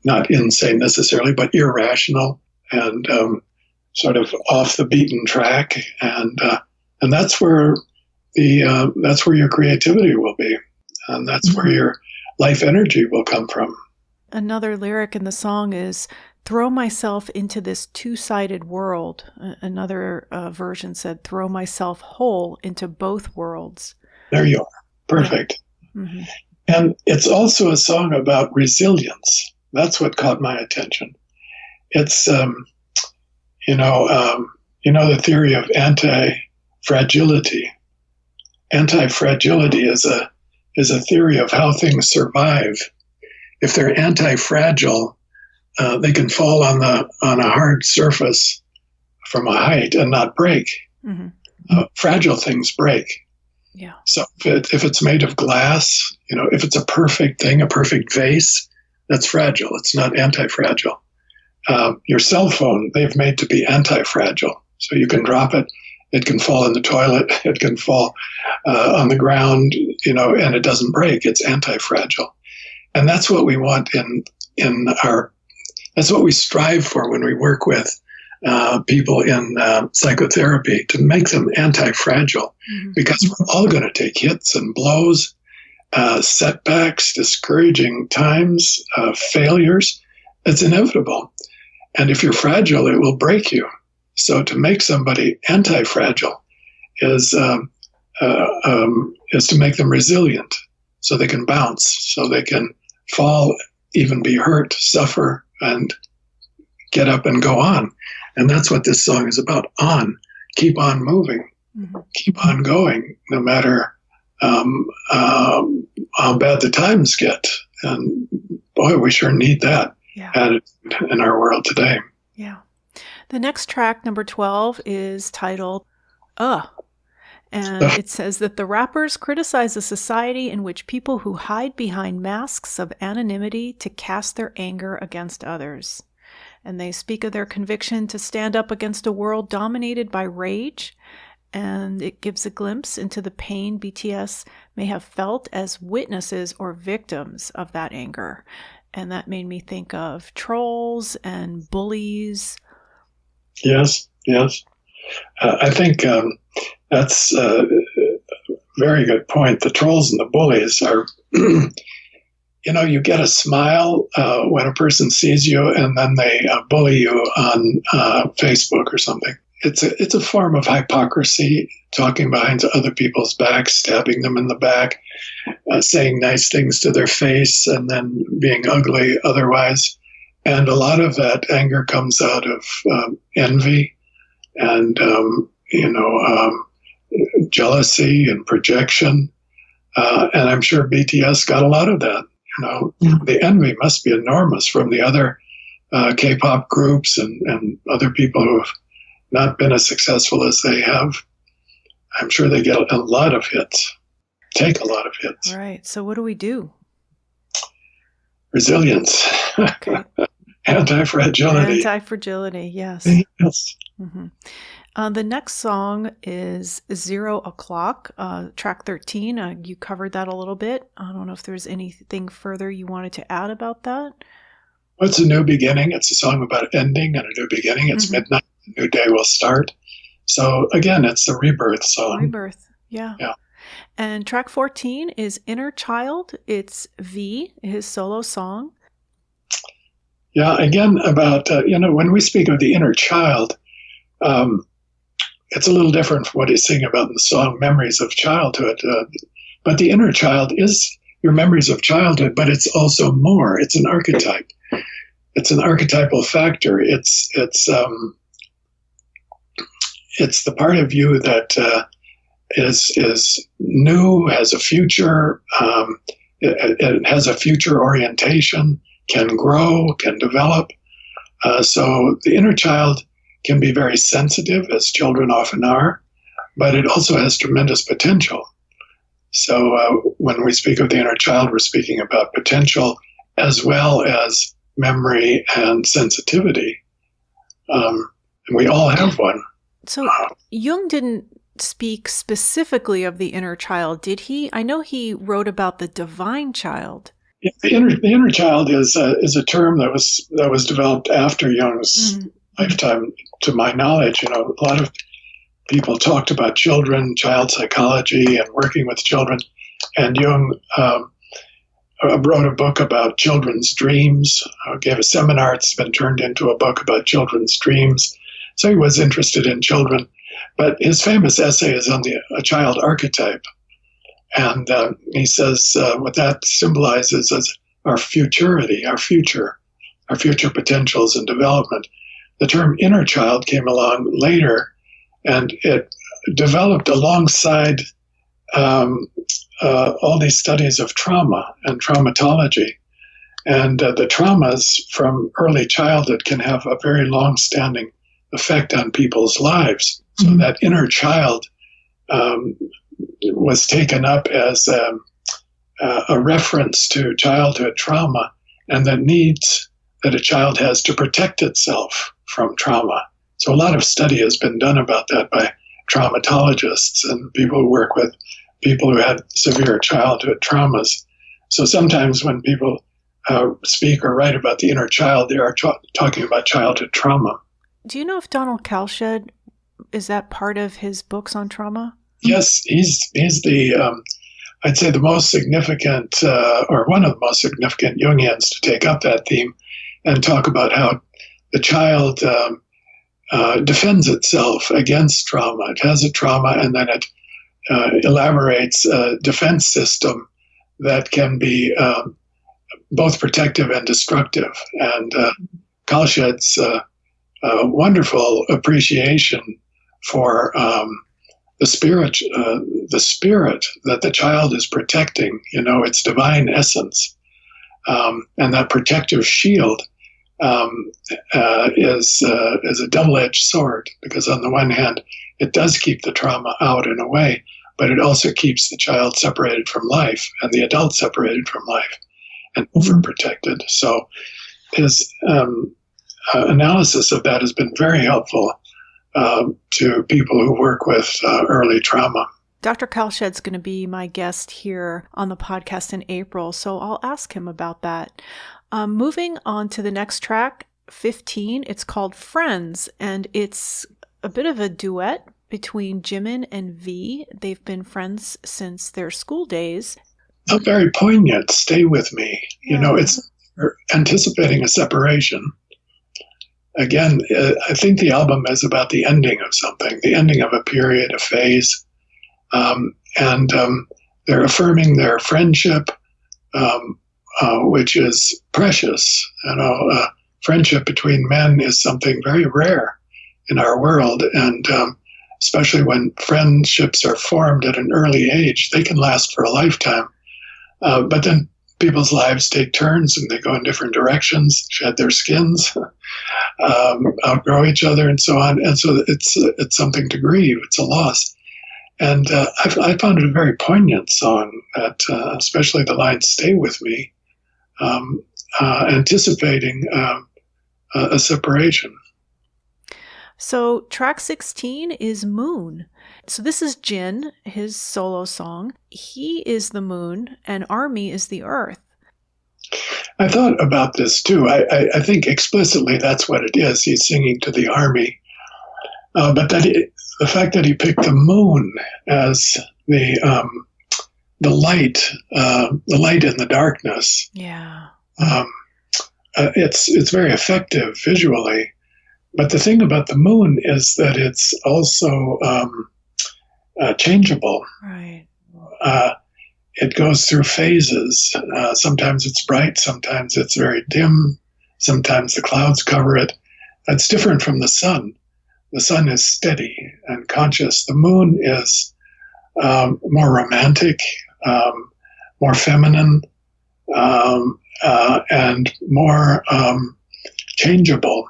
not insane necessarily, but irrational and sort of off the beaten track, and that's where that's where your creativity will be, and that's where your life energy will come from. Another lyric in the song is, "Throw myself into this two-sided world." Another version said, "Throw myself whole into both worlds." There you are. Perfect. Yeah. Mm-hmm. And it's also a song about resilience. That's what caught my attention. It's, the theory of anti-fragility. Anti-fragility is a theory of how things survive. If they're anti-fragile, they can fall on a hard surface from a height and not break. Mm-hmm. Fragile things break. Yeah. So if it's made of glass, if it's a perfect thing, a perfect vase, that's fragile. It's not anti-fragile. Your cell phone, they've made to be anti-fragile. So you can drop it. It can fall in the toilet. It can fall on the ground, and it doesn't break. It's anti-fragile. And that's what we want that's what we strive for when we work with people in psychotherapy, to make them anti-fragile, because we're all going to take hits and blows, setbacks, discouraging times, failures. It's inevitable. And if you're fragile, it will break you. So to make somebody anti-fragile is to make them resilient, so they can bounce, so they can fall, even be hurt, suffer, and get up and go on. And that's what this song is about. Keep on moving, keep on going, no matter how bad the times get. And boy, we sure need that added in our world today. Yeah. The next track, number 12, is titled And it says that the rappers criticize a society in which people who hide behind masks of anonymity to cast their anger against others. And they speak of their conviction to stand up against a world dominated by rage. And it gives a glimpse into the pain BTS may have felt as witnesses or victims of that anger. And that made me think of trolls and bullies. Yes. I think that's a very good point. The trolls and the bullies are, you get a smile when a person sees you, and then they bully you on Facebook or something. It's a form of hypocrisy, talking behind other people's backs, stabbing them in the back, saying nice things to their face, and then being ugly otherwise. And a lot of that anger comes out of envy and, jealousy and projection. And I'm sure BTS got a lot of that. The envy must be enormous from the other K-pop groups and other people who have not been as successful as they have. I'm sure they get a lot of hits, take a lot of hits. Right. So what do we do? Resilience. Okay. Anti-fragility. Anti-fragility, yes. Yes. Mm-hmm. The next song is 0 o'clock, track 13. You covered that a little bit. I don't know if there's anything further you wanted to add about that. What's a new beginning? It's a song about ending and a new beginning. It's midnight, a new day will start. So again, it's the rebirth song. Rebirth, yeah. And track 14 is Inner Child. It's V, his solo song. Yeah, again, about, when we speak of the inner child, it's a little different from what he's singing about in the song Memories of Childhood. But the inner child is your memories of childhood, but it's also more. It's an archetype. It's an archetypal factor. It's the part of you that is new, has a future, it has a future orientation, can grow, can develop. So the inner child can be very sensitive, as children often are, but it also has tremendous potential. So when we speak of the inner child, we're speaking about potential as well as memory and sensitivity. And we all have one. So Jung didn't speak specifically of the inner child, did he? I know he wrote about the divine child. Yeah, the inner child is a term that was developed after Jung's lifetime. To my knowledge, a lot of people talked about children, child psychology, and working with children. And Jung wrote a book about children's dreams. Gave a seminar. It's been turned into a book about children's dreams. So he was interested in children. But his famous essay is on a child archetype. And he says what that symbolizes is our futurity, our future potentials and development. The term inner child came along later, and it developed alongside all these studies of trauma and traumatology. And the traumas from early childhood can have a very long-standing effect on people's lives. So that inner child was taken up as a reference to childhood trauma and the needs that a child has to protect itself from trauma. So a lot of study has been done about that by traumatologists and people who work with people who had severe childhood traumas. So sometimes when people speak or write about the inner child, they are talking about childhood trauma. Do you know if Donald Kalshed, is that part of his books on trauma? Yes, he's the, I'd say the most significant, or one of the most significant Jungians to take up that theme and talk about how the child defends itself against trauma. It has a trauma and then it elaborates a defense system that can be both protective and destructive. And Kalshed's wonderful appreciation for the spirit that the child is protecting, its divine essence, and that protective shield is a double-edged sword, because on the one hand, it does keep the trauma out in a way, but it also keeps the child separated from life and the adult separated from life and overprotected. So his analysis of that has been very helpful to people who work with early trauma. Dr. Kalshed's going to be my guest here on the podcast in April, so I'll ask him about that. Moving on to the next track, 15, it's called Friends, and it's a bit of a duet between Jimin and V. They've been friends since their school days. Very poignant, Stay With Me. Yeah. It's anticipating a separation. Again, I think the album is about the ending of something, the ending of a period, a phase. And they're affirming their friendship, which is precious. Friendship between men is something very rare in our world. And especially when friendships are formed at an early age, they can last for a lifetime. But then people's lives take turns and they go in different directions, shed their skins, outgrow each other, and so on. And so it's something to grieve. It's a loss. And I found it a very poignant song, that especially the line "Stay With Me," anticipating a separation. So track 16 is Moon. So this is Jin, his solo song. He is the moon and Army is the earth. I thought about this too. I think explicitly that's what it is. He's singing to the army, but the fact that he picked the moon as the light in the darkness. Yeah. It's very effective visually, but the thing about the moon is that it's also changeable. Right. It goes through phases. Sometimes it's bright, sometimes it's very dim, sometimes the clouds cover it. That's different from the sun. The sun is steady and conscious. The moon is more romantic, more feminine, and more changeable.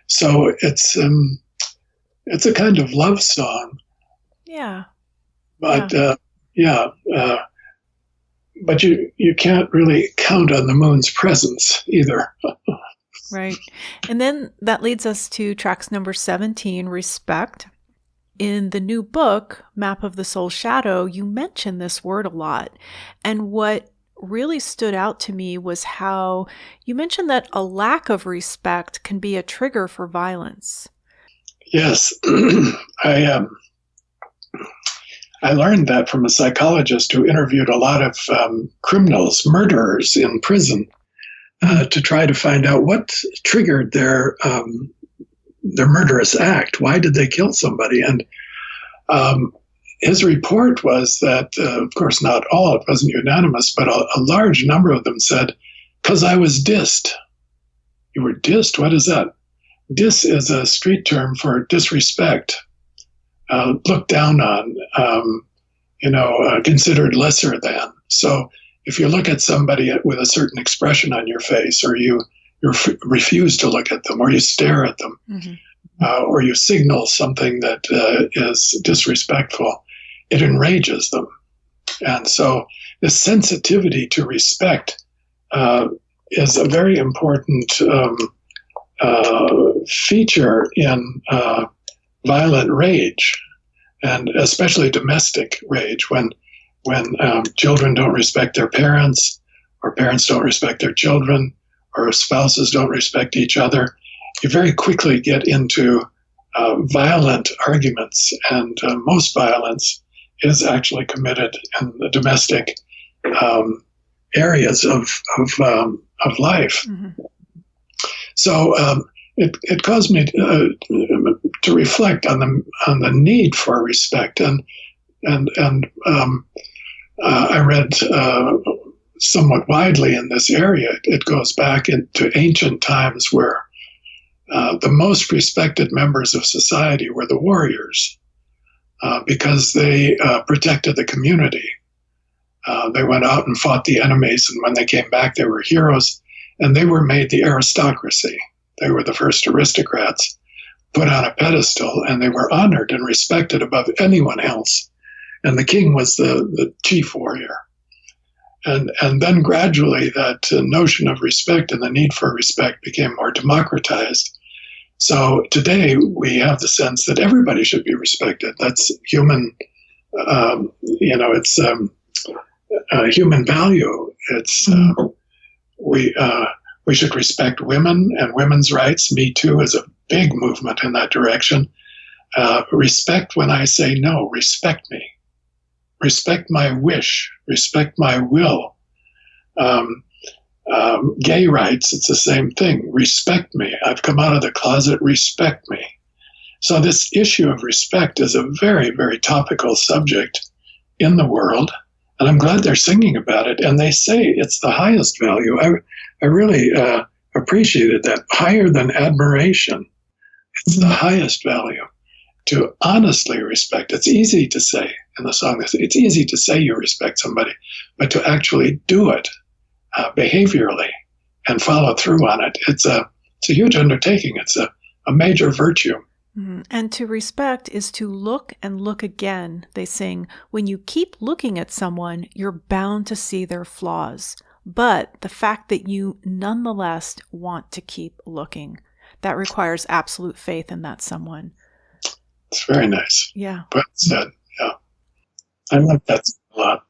So it's a kind of love song. Yeah. But but you can't really count on the moon's presence either. Right. And then that leads us to tracks number 17, Respect. In the new book, Map of the Soul Shadow, you mention this word a lot. And what really stood out to me was how you mentioned that a lack of respect can be a trigger for violence. Yes. I learned that from a psychologist who interviewed a lot of criminals, murderers in prison, to try to find out what triggered their murderous act. Why did they kill somebody? And his report was that, of course, not all, it wasn't unanimous, but a large number of them said, "'Cause I was dissed." You were dissed? What is that? Diss is a street term for disrespect. Looked down on, considered lesser than. So if you look at somebody with a certain expression on your face, or you refuse to look at them, or you stare at them, or you signal something that is disrespectful, it enrages them. And so this sensitivity to respect is a very important feature in violent rage, and especially domestic rage, when children don't respect their parents, or parents don't respect their children, or spouses don't respect each other. You very quickly get into violent arguments, and most violence is actually committed in the domestic areas of life. Mm-hmm. So it caused me to reflect on the need for respect, and I read somewhat widely in this area. It goes back into ancient times where the most respected members of society were the warriors, because they protected the community. They went out and fought the enemies, and when they came back, they were heroes, and they were made the aristocracy. They were the first aristocrats, put on a pedestal, and they were honored and respected above anyone else. And the king was the chief warrior. And then gradually that notion of respect and the need for respect became more democratized. So today we have the sense that everybody should be respected. That's human, it's human value. It's we should respect women and women's rights. Me Too is a big movement in that direction. Respect when I say no. Respect me. Respect my wish. Respect my will. Gay rights, it's the same thing. Respect me. I've come out of the closet. Respect me. So this issue of respect is a very, very topical subject in the world. And I'm glad they're singing about it. And they say it's the highest value. I really appreciated that. Higher than admiration. It's the highest value. To honestly respect. It's easy to say in the song. It's easy to say you respect somebody, but to actually do it behaviorally and follow through on it, it's a huge undertaking. It's a major virtue. Mm-hmm. And to respect is to look and look again. They sing, when you keep looking at someone, you're bound to see their flaws. But the fact that you nonetheless want to keep looking, that requires absolute faith in that someone. It's very nice. Yeah. But said, yeah. I like that a lot.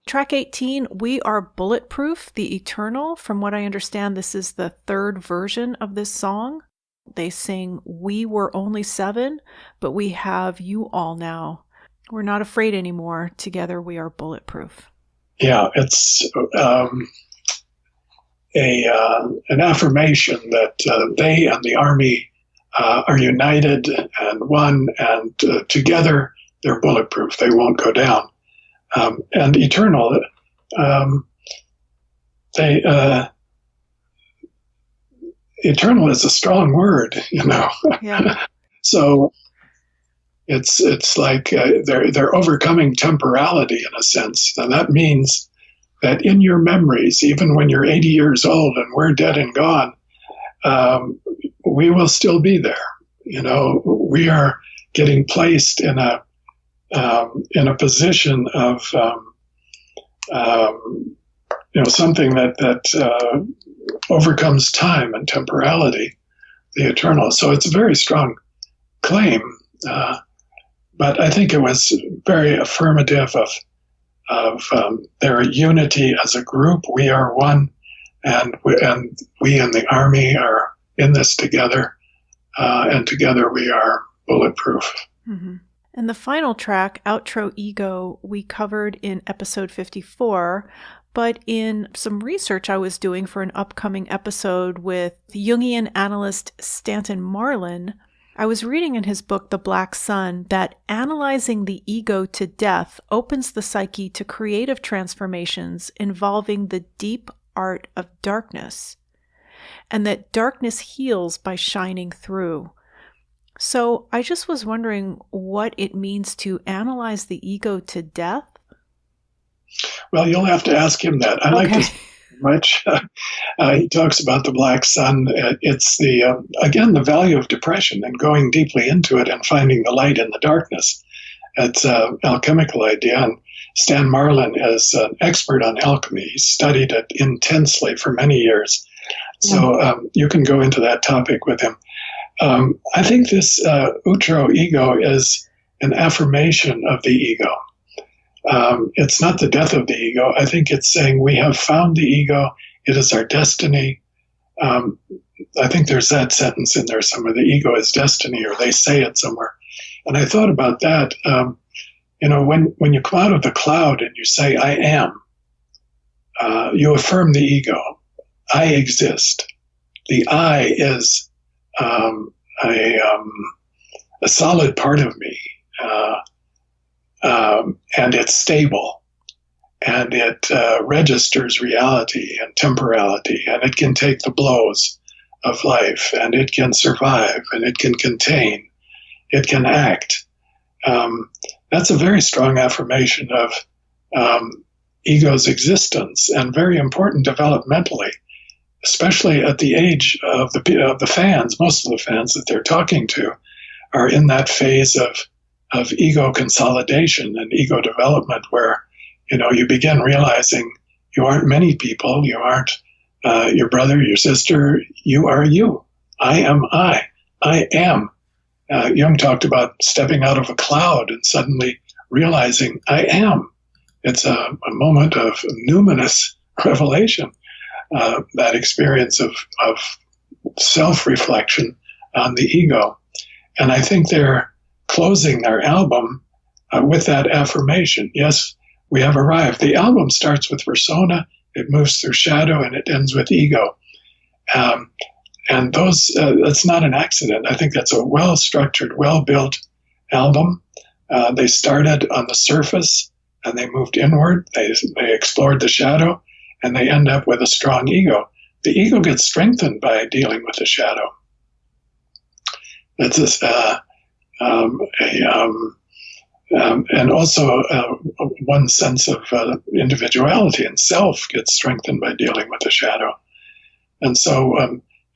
Track 18, We Are Bulletproof, the Eternal. From what I understand, this is the third version of this song. They sing, we were only 7, but we have you all now. We're not afraid anymore. Together we are bulletproof. Yeah, it's an affirmation that they and the army are united and one, and together they're bulletproof. They won't go down. And eternal, eternal is a strong word, you know. Yeah. So it's like they're overcoming temporality in a sense, and that means that in your memories, even when you're 80 years old and we're dead and gone, we will still be there. You know, we are getting placed in a position of something that overcomes time and temporality, the eternal. So it's a very strong claim, but I think it was very affirmative of their unity as a group. We are one, and we in the army are in this together, and together we are bulletproof. Mm-hmm. And the final track, Outro Ego, we covered in episode 54, but in some research I was doing for an upcoming episode with Jungian analyst Stanton Marlin, I was reading in his book, The Black Sun, that analyzing the ego to death opens the psyche to creative transformations involving the deep art of darkness, and that darkness heals by shining through. So I just was wondering what it means to analyze the ego to death. Well, you'll have to ask him that. I like this much. He talks about the black sun. It's again, the value of depression and going deeply into it and finding the light in the darkness. It's an alchemical idea. And Stan Marlin is an expert on alchemy. He studied it intensely for many years. So you can go into that topic with him. I think this outro ego is an affirmation of the ego. It's not the death of the ego. I think it's saying we have found the ego. It is our destiny. I think there's that sentence in there somewhere, the ego is destiny, or they say it somewhere. And I thought about that. When you come out of the cloud and you say, I am, you affirm the ego. I exist. The I is a solid part of me, and it's stable, and it registers reality and temporality, and it can take the blows of life, and it can survive, and it can contain, it can act. That's a very strong affirmation of ego's existence, and very important developmentally, especially at the age of the fans. Most of the fans that they're talking to are in that phase of ego consolidation and ego development, where you begin realizing you aren't many people, you aren't your brother, your sister, you are you. I am I. I am. Jung talked about stepping out of a cloud and suddenly realizing I am. It's a moment of numinous revelation. That experience of self-reflection on the ego. And I think they're closing their album with that affirmation. Yes, we have arrived. The album starts with persona, it moves through shadow, and it ends with ego. And that's not an accident. I think that's a well-structured, well-built album. They started on the surface, and they moved inward. They explored the shadow, and they end up with a strong ego. The ego gets strengthened by dealing with the shadow. That's this, and also one sense of individuality and self gets strengthened by dealing with the shadow. And so,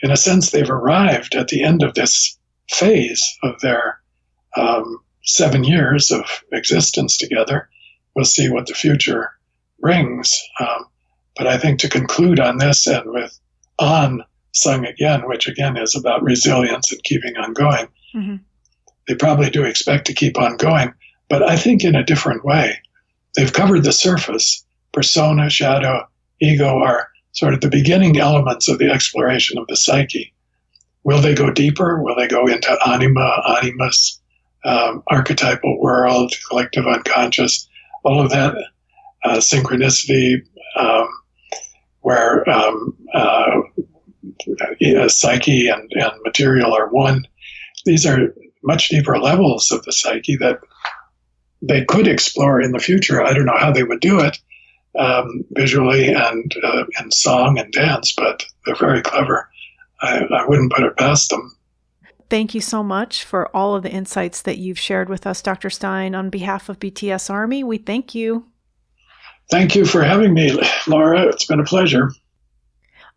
in a sense, they've arrived at the end of this phase of their 7 years of existence together. We'll see what the future brings. But I think to conclude on this, and with On sung again, which again is about resilience and keeping on going, they probably do expect to keep on going, but I think in a different way. They've covered the surface. persona, shadow, ego are sort of the beginning elements of the exploration of the psyche. Will they go deeper? Will they go into anima, animus, archetypal world, collective unconscious, all of that synchronicity where psyche and material are one? These are much deeper levels of the psyche that they could explore in the future. I don't know how they would do it visually and in song and dance, but they're very clever. I wouldn't put it past them. Thank you so much for all of the insights that you've shared with us, Dr. Stein. On behalf of BTS Army, we thank you. Thank you for having me, Laura. It's been a pleasure.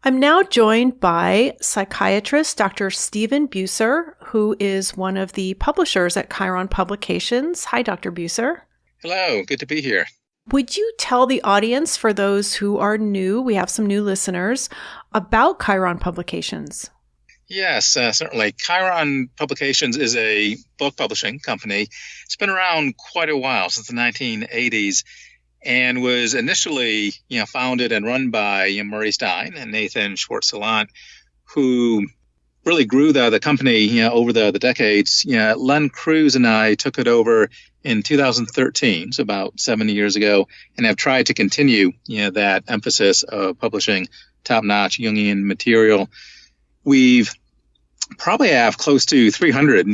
I'm now joined by psychiatrist Dr. Stephen Buser, who is one of the publishers at Chiron Publications. Hi, Dr. Buser. Hello, good to be here. Would you tell the audience, for those who are new, we have some new listeners, about Chiron Publications? Yes, certainly. Chiron Publications is a book publishing company. It's been around quite a while, since the 1980s, and was initially founded and run by Murray Stein and Nathan Schwartz-Salant, who really grew the company over the decades. Len Cruz and I took it over in 2013, so about 7 years ago, and have tried to continue that emphasis of publishing top-notch Jungian material. We've probably have close to 300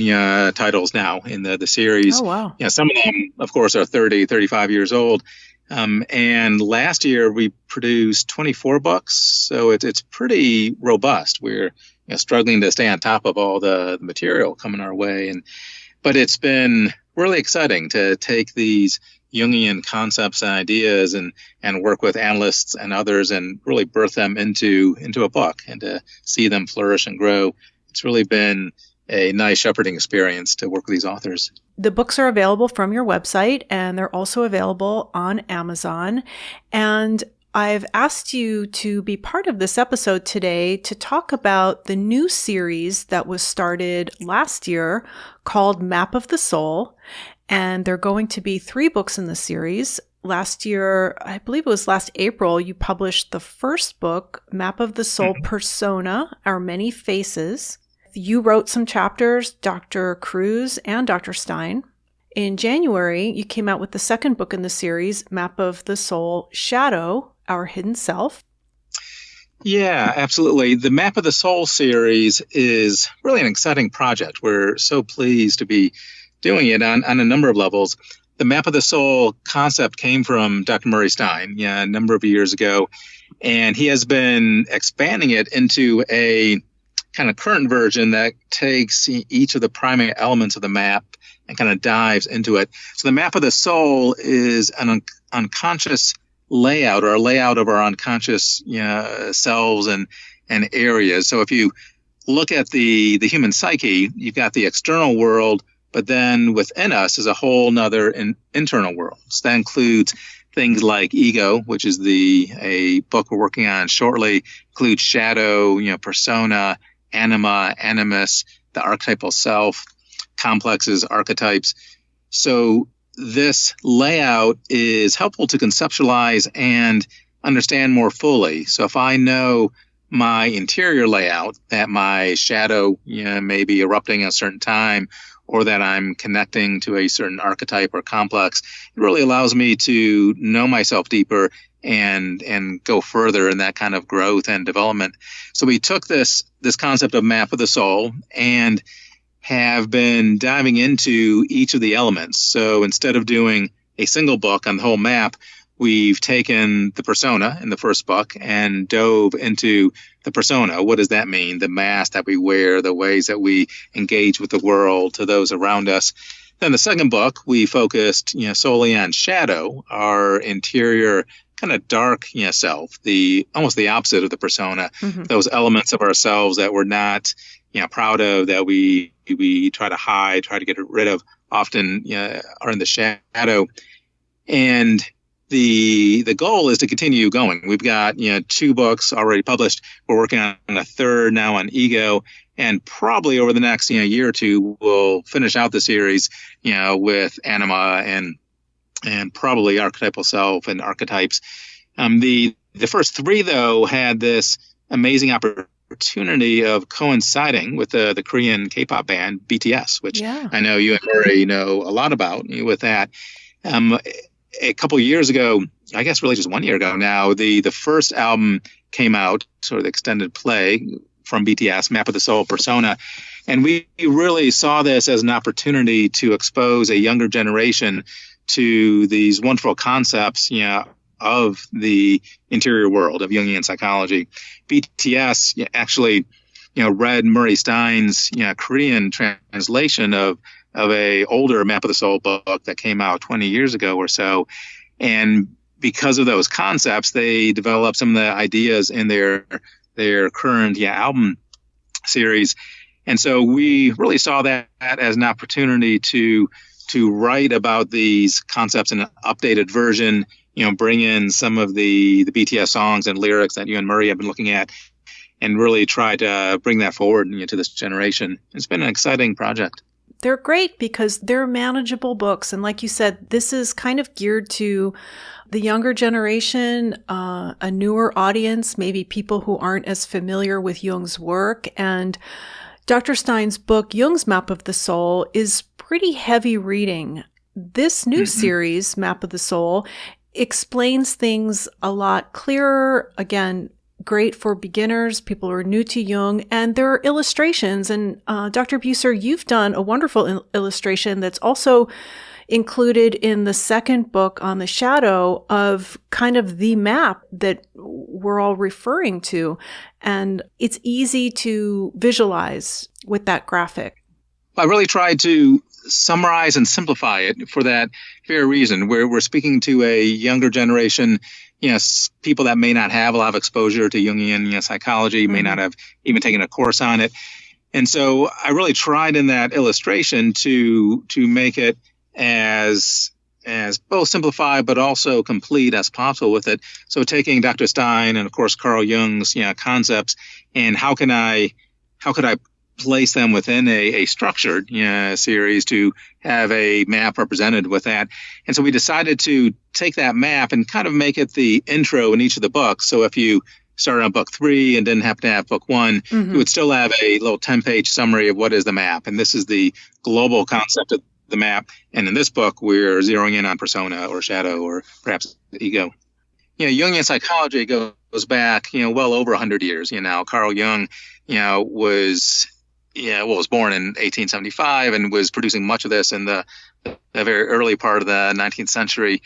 titles now in the series. Oh, wow. Some of them, of course, are 30, 35 years old. And last year we produced 24 books, so it's pretty robust. We're struggling to stay on top of all the material coming our way, but it's been really exciting to take these Jungian concepts and ideas and work with analysts and others and really birth them into a book and to see them flourish and grow. It's really been a nice shepherding experience to work with these authors. The books are available from your website, and they're also available on Amazon. And I've asked you to be part of this episode today to talk about the new series that was started last year called Map of the Soul. And there are going to be 3 books in the series. Last year, I believe it was last April, you published the first book, Map of the Soul Persona, Our Many Faces. You wrote some chapters, Dr. Cruz and Dr. Stein. In January, you came out with the second book in the series, Map of the Soul Shadow, Our Hidden Self. Yeah, absolutely. The Map of the Soul series is really an exciting project. We're so pleased to be doing it on a number of levels. The Map of the Soul concept came from Dr. Murray Stein a number of years ago, and he has been expanding it into a kind of current version that takes each of the primary elements of the map and kind of dives into it. So the Map of the Soul is an unconscious layout, or a layout of our unconscious selves and areas. So if you look at the human psyche, you've got the external world, but then within us is a whole nother internal world. So that includes things like ego, which is a book we're working on shortly, includes shadow, persona, anima, animus, the archetypal self, complexes, archetypes. So this layout is helpful to conceptualize and understand more fully. So if I know my interior layout, that my shadow may be erupting at a certain time, or that I'm connecting to a certain archetype or complex, it really allows me to know myself deeper and go further in that kind of growth and development. So we took this concept of Map of the Soul and have been diving into each of the elements. So instead of doing a single book on the whole map, we've taken the persona in the first book and dove into the persona. What does that mean? The mask that we wear, the ways that we engage with the world, to those around us. Then the second book, we focused solely on shadow, our interior kind of dark self, almost the opposite of the persona, those elements of ourselves that we're not proud of, that we try to hide, try to get rid of, often are in the shadow. And the goal is to continue going. We've got 2 books already published. We're working on a third now on ego, and probably over the next year or 2 we'll finish out the series with anima and probably archetypal self and archetypes. The first three, though, had this amazing opportunity of coinciding with the Korean K-pop band BTS, which I know you and Murray know a lot about with that. A couple of years ago, I guess really just 1 year ago now, the first album came out, sort of the extended play from BTS, Map of the Soul, Persona. And we really saw this as an opportunity to expose a younger generation to these wonderful concepts, of the interior world of Jungian psychology. BTS actually, read Murray Stein's, Korean translation of a older Map of the Soul book that came out 20 years ago or so. And because of those concepts, they developed some of the ideas in their current album series. And so we really saw that as an opportunity to write about these concepts in an updated version, bring in some of the BTS songs and lyrics that you and Murray have been looking at, and really try to bring that forward to this generation. It's been an exciting project. They're great because they're manageable books. And like you said, this is kind of geared to the younger generation, a newer audience, maybe people who aren't as familiar with Jung's work. And Dr. Stein's book, Jung's Map of the Soul, is pretty heavy reading. This new series, Map of the Soul, explains things a lot clearer. Again, great for beginners, people who are new to Jung, and there are illustrations. And Dr. Buser, you've done a wonderful illustration that's also included in the second book on the shadow of kind of the map that we're all referring to. And it's easy to visualize with that graphic. I really tried to summarize and simplify it for that very reason, where we're speaking to a younger generation, people that may not have a lot of exposure to Jungian psychology, may not have even taken a course on it. And so I really tried in that illustration to make it as both simplified but also complete as possible with it. So taking Dr. Stein and of course Carl Jung's concepts, and how could I place them within a structured series to have a map represented with that. And so we decided to take that map and kind of make it the intro in each of the books. So if you started on book 3 and didn't happen to have book 1, you would still have a little 10-page summary of what is the map. And this is the global concept of the map. And in this book, we're zeroing in on persona or shadow or perhaps ego. Jungian psychology goes back, well over 100 years. Carl Jung, was born in 1875 and was producing much of this in the very early part of the 19th century.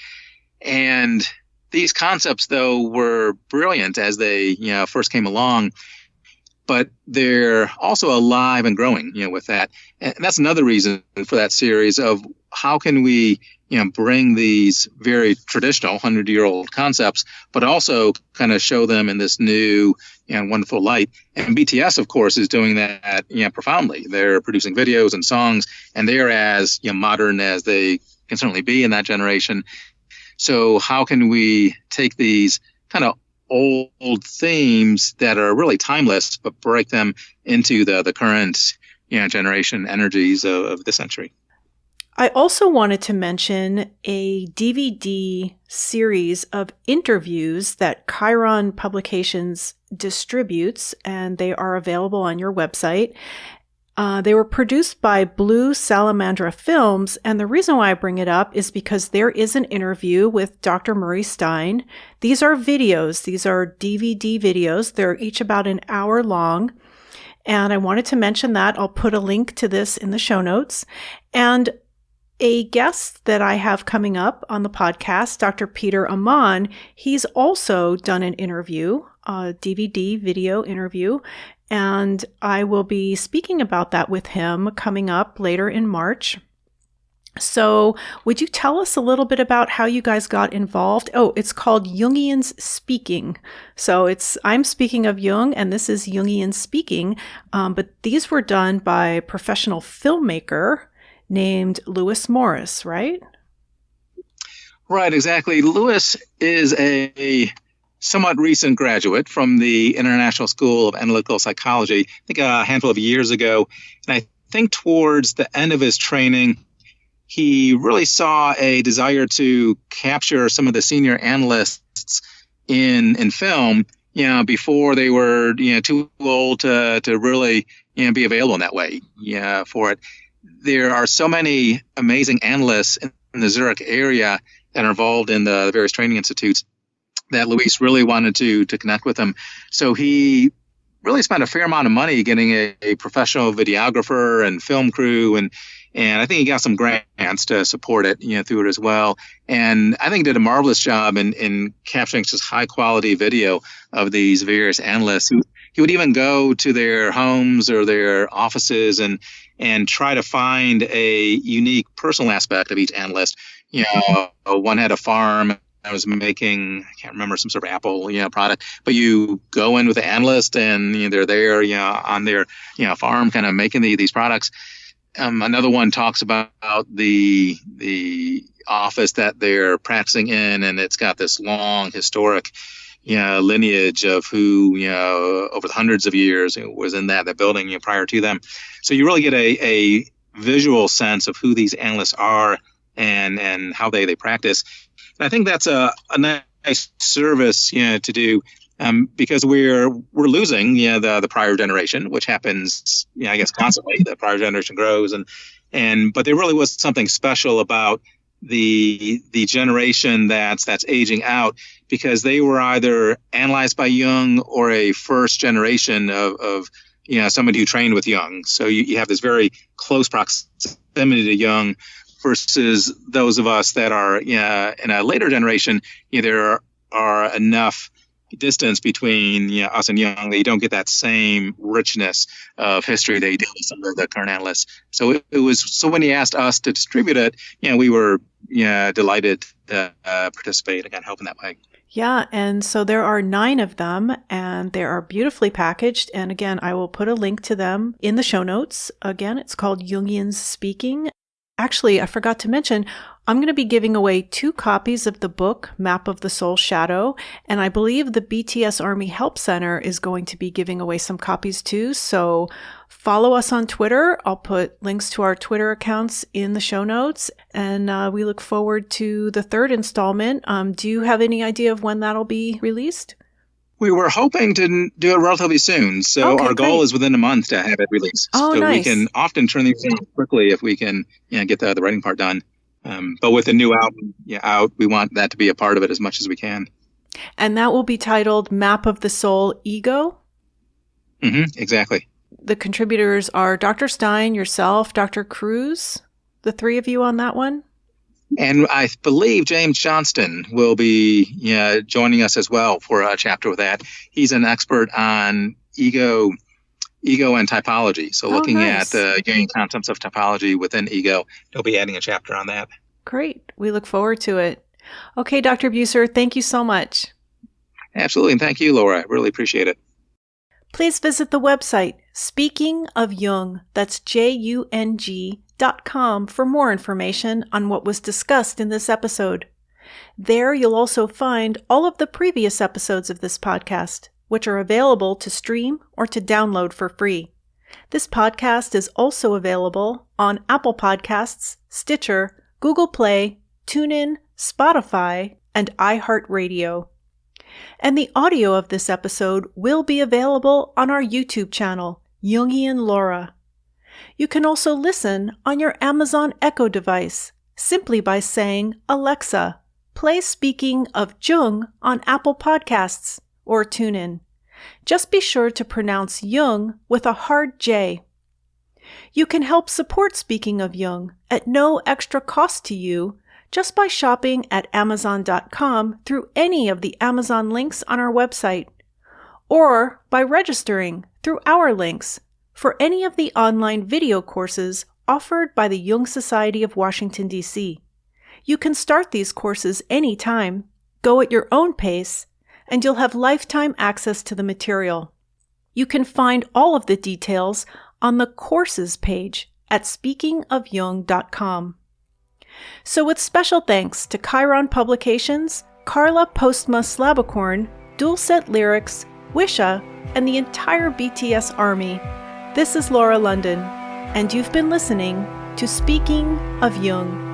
And these concepts, though, were brilliant as they first came along, but they're also alive and growing with that. And that's another reason for that series of how can we bring these very traditional 100-year-old concepts, but also kind of show them in this new and wonderful light. And BTS, of course, is doing that profoundly. They're producing videos and songs, and they're as modern as they can certainly be in that generation. So how can we take these kind of old themes that are really timeless, but break them into the current generation energies of this century? I also wanted to mention a DVD series of interviews that Chiron Publications distributes, and they are available on your website. They were produced by Blue Salamandra Films, and the reason why I bring it up is because there is an interview with Dr. Murray Stein. These are videos. These are DVD videos. They're each about an hour long, and I wanted to mention that. I'll put a link to this in the show notes. And a guest that I have coming up on the podcast, Dr. Peter Amann, he's also done an interview, a DVD video interview, and I will be speaking about that with him coming up later in March. So would you tell us a little bit about how you guys got involved? Oh, it's called Jungians Speaking. So I'm speaking of Jung, and this is Jungian Speaking, but these were done by a professional filmmaker named Lewis Morris, right? Right, exactly. Lewis is a somewhat recent graduate from the International School of Analytical Psychology, I think a handful of years ago. And I think towards the end of his training, he really saw a desire to capture some of the senior analysts in film, before they were, too old to really, be available in that way, for it. There are so many amazing analysts in the Zurich area that are involved in the various training institutes that Luis really wanted to connect with them. So he really spent a fair amount of money getting a professional videographer and film crew, and I think he got some grants to support it, through it as well. And I think he did a marvelous job in capturing just high quality video of these various analysts. He would even go to their homes or their offices and try to find a unique personal aspect of each analyst. One had a farm. I was making, I can't remember, some sort of apple, product. But you go in with the analyst, and they're there, on their, farm, kind of making these products. Another one talks about the office that they're practicing in, and it's got this long historic, lineage of who, over the hundreds of years was in that building prior to them. So you really get a visual sense of who these analysts are and how they practice. And I think that's a nice service, to do, because we're losing, the prior generation, which happens, I guess, constantly. The prior generation grows, but there really was something special about the generation that's aging out, because they were either analyzed by Jung or a first generation of somebody who trained with Jung. So you have this very close proximity to Jung, versus those of us that are in a later generation. There are enough distance between us and Jung that you don't get that same richness of history that you do with some of the current analysts. So it was, so when he asked us to distribute it, we were delighted to participate, again, help in that way. Yeah, and so there are 9 of them, and they are beautifully packaged. And again, I will put a link to them in the show notes. Again, it's called Jungian Speaking. Actually, I forgot to mention, I'm going to be giving away 2 copies of the book, Map of the Soul Shadow, and I believe the BTS Army Help Center is going to be giving away some copies too. So follow us on Twitter. I'll put links to our Twitter accounts in the show notes, and we look forward to the 3rd installment. Do you have any idea of when that'll be released? We were hoping to do it relatively soon. So our goal is within a month to have it released. Oh, so nice. We can often turn these things quickly if we can get the writing part done. But with the new album out, we want that to be a part of it as much as we can. And that will be titled Map of the Soul Ego? Mm-hmm, exactly. The contributors are Dr. Stein, yourself, Dr. Cruz, the 3 of you on that one? And I believe James Johnston will be joining us as well for a chapter with that. He's an expert on ego and typology. So looking at the Jungian concepts of typology within ego, he'll be adding a chapter on that. Great. We look forward to it. Okay, Dr. Buser, thank you so much. Absolutely. And thank you, Laura. I really appreciate it. Please visit the website, Speaking of Jung, that's JUNG.com, for more information on what was discussed in this episode. There you'll also find all of the previous episodes of this podcast, which are available to stream or to download for free. This podcast is also available on Apple Podcasts, Stitcher, Google Play, TuneIn, Spotify, and iHeartRadio. And the audio of this episode will be available on our YouTube channel, Jungian Laura. You can also listen on your Amazon Echo device simply by saying, Alexa, play Speaking of Jung on Apple Podcasts or TuneIn. Just be sure to pronounce Jung with a hard J. You can help support Speaking of Jung at no extra cost to you just by shopping at Amazon.com through any of the Amazon links on our website, or by registering through our links for any of the online video courses offered by the Jung Society of Washington, D.C. You can start these courses anytime, go at your own pace, and you'll have lifetime access to the material. You can find all of the details on the courses page at speakingofjung.com. So with special thanks to Chiron Publications, Carla Postma Slabacorn, Dulcet Lyrics, Wisha, and the entire BTS Army, this is Laura London, and you've been listening to Speaking of Jung.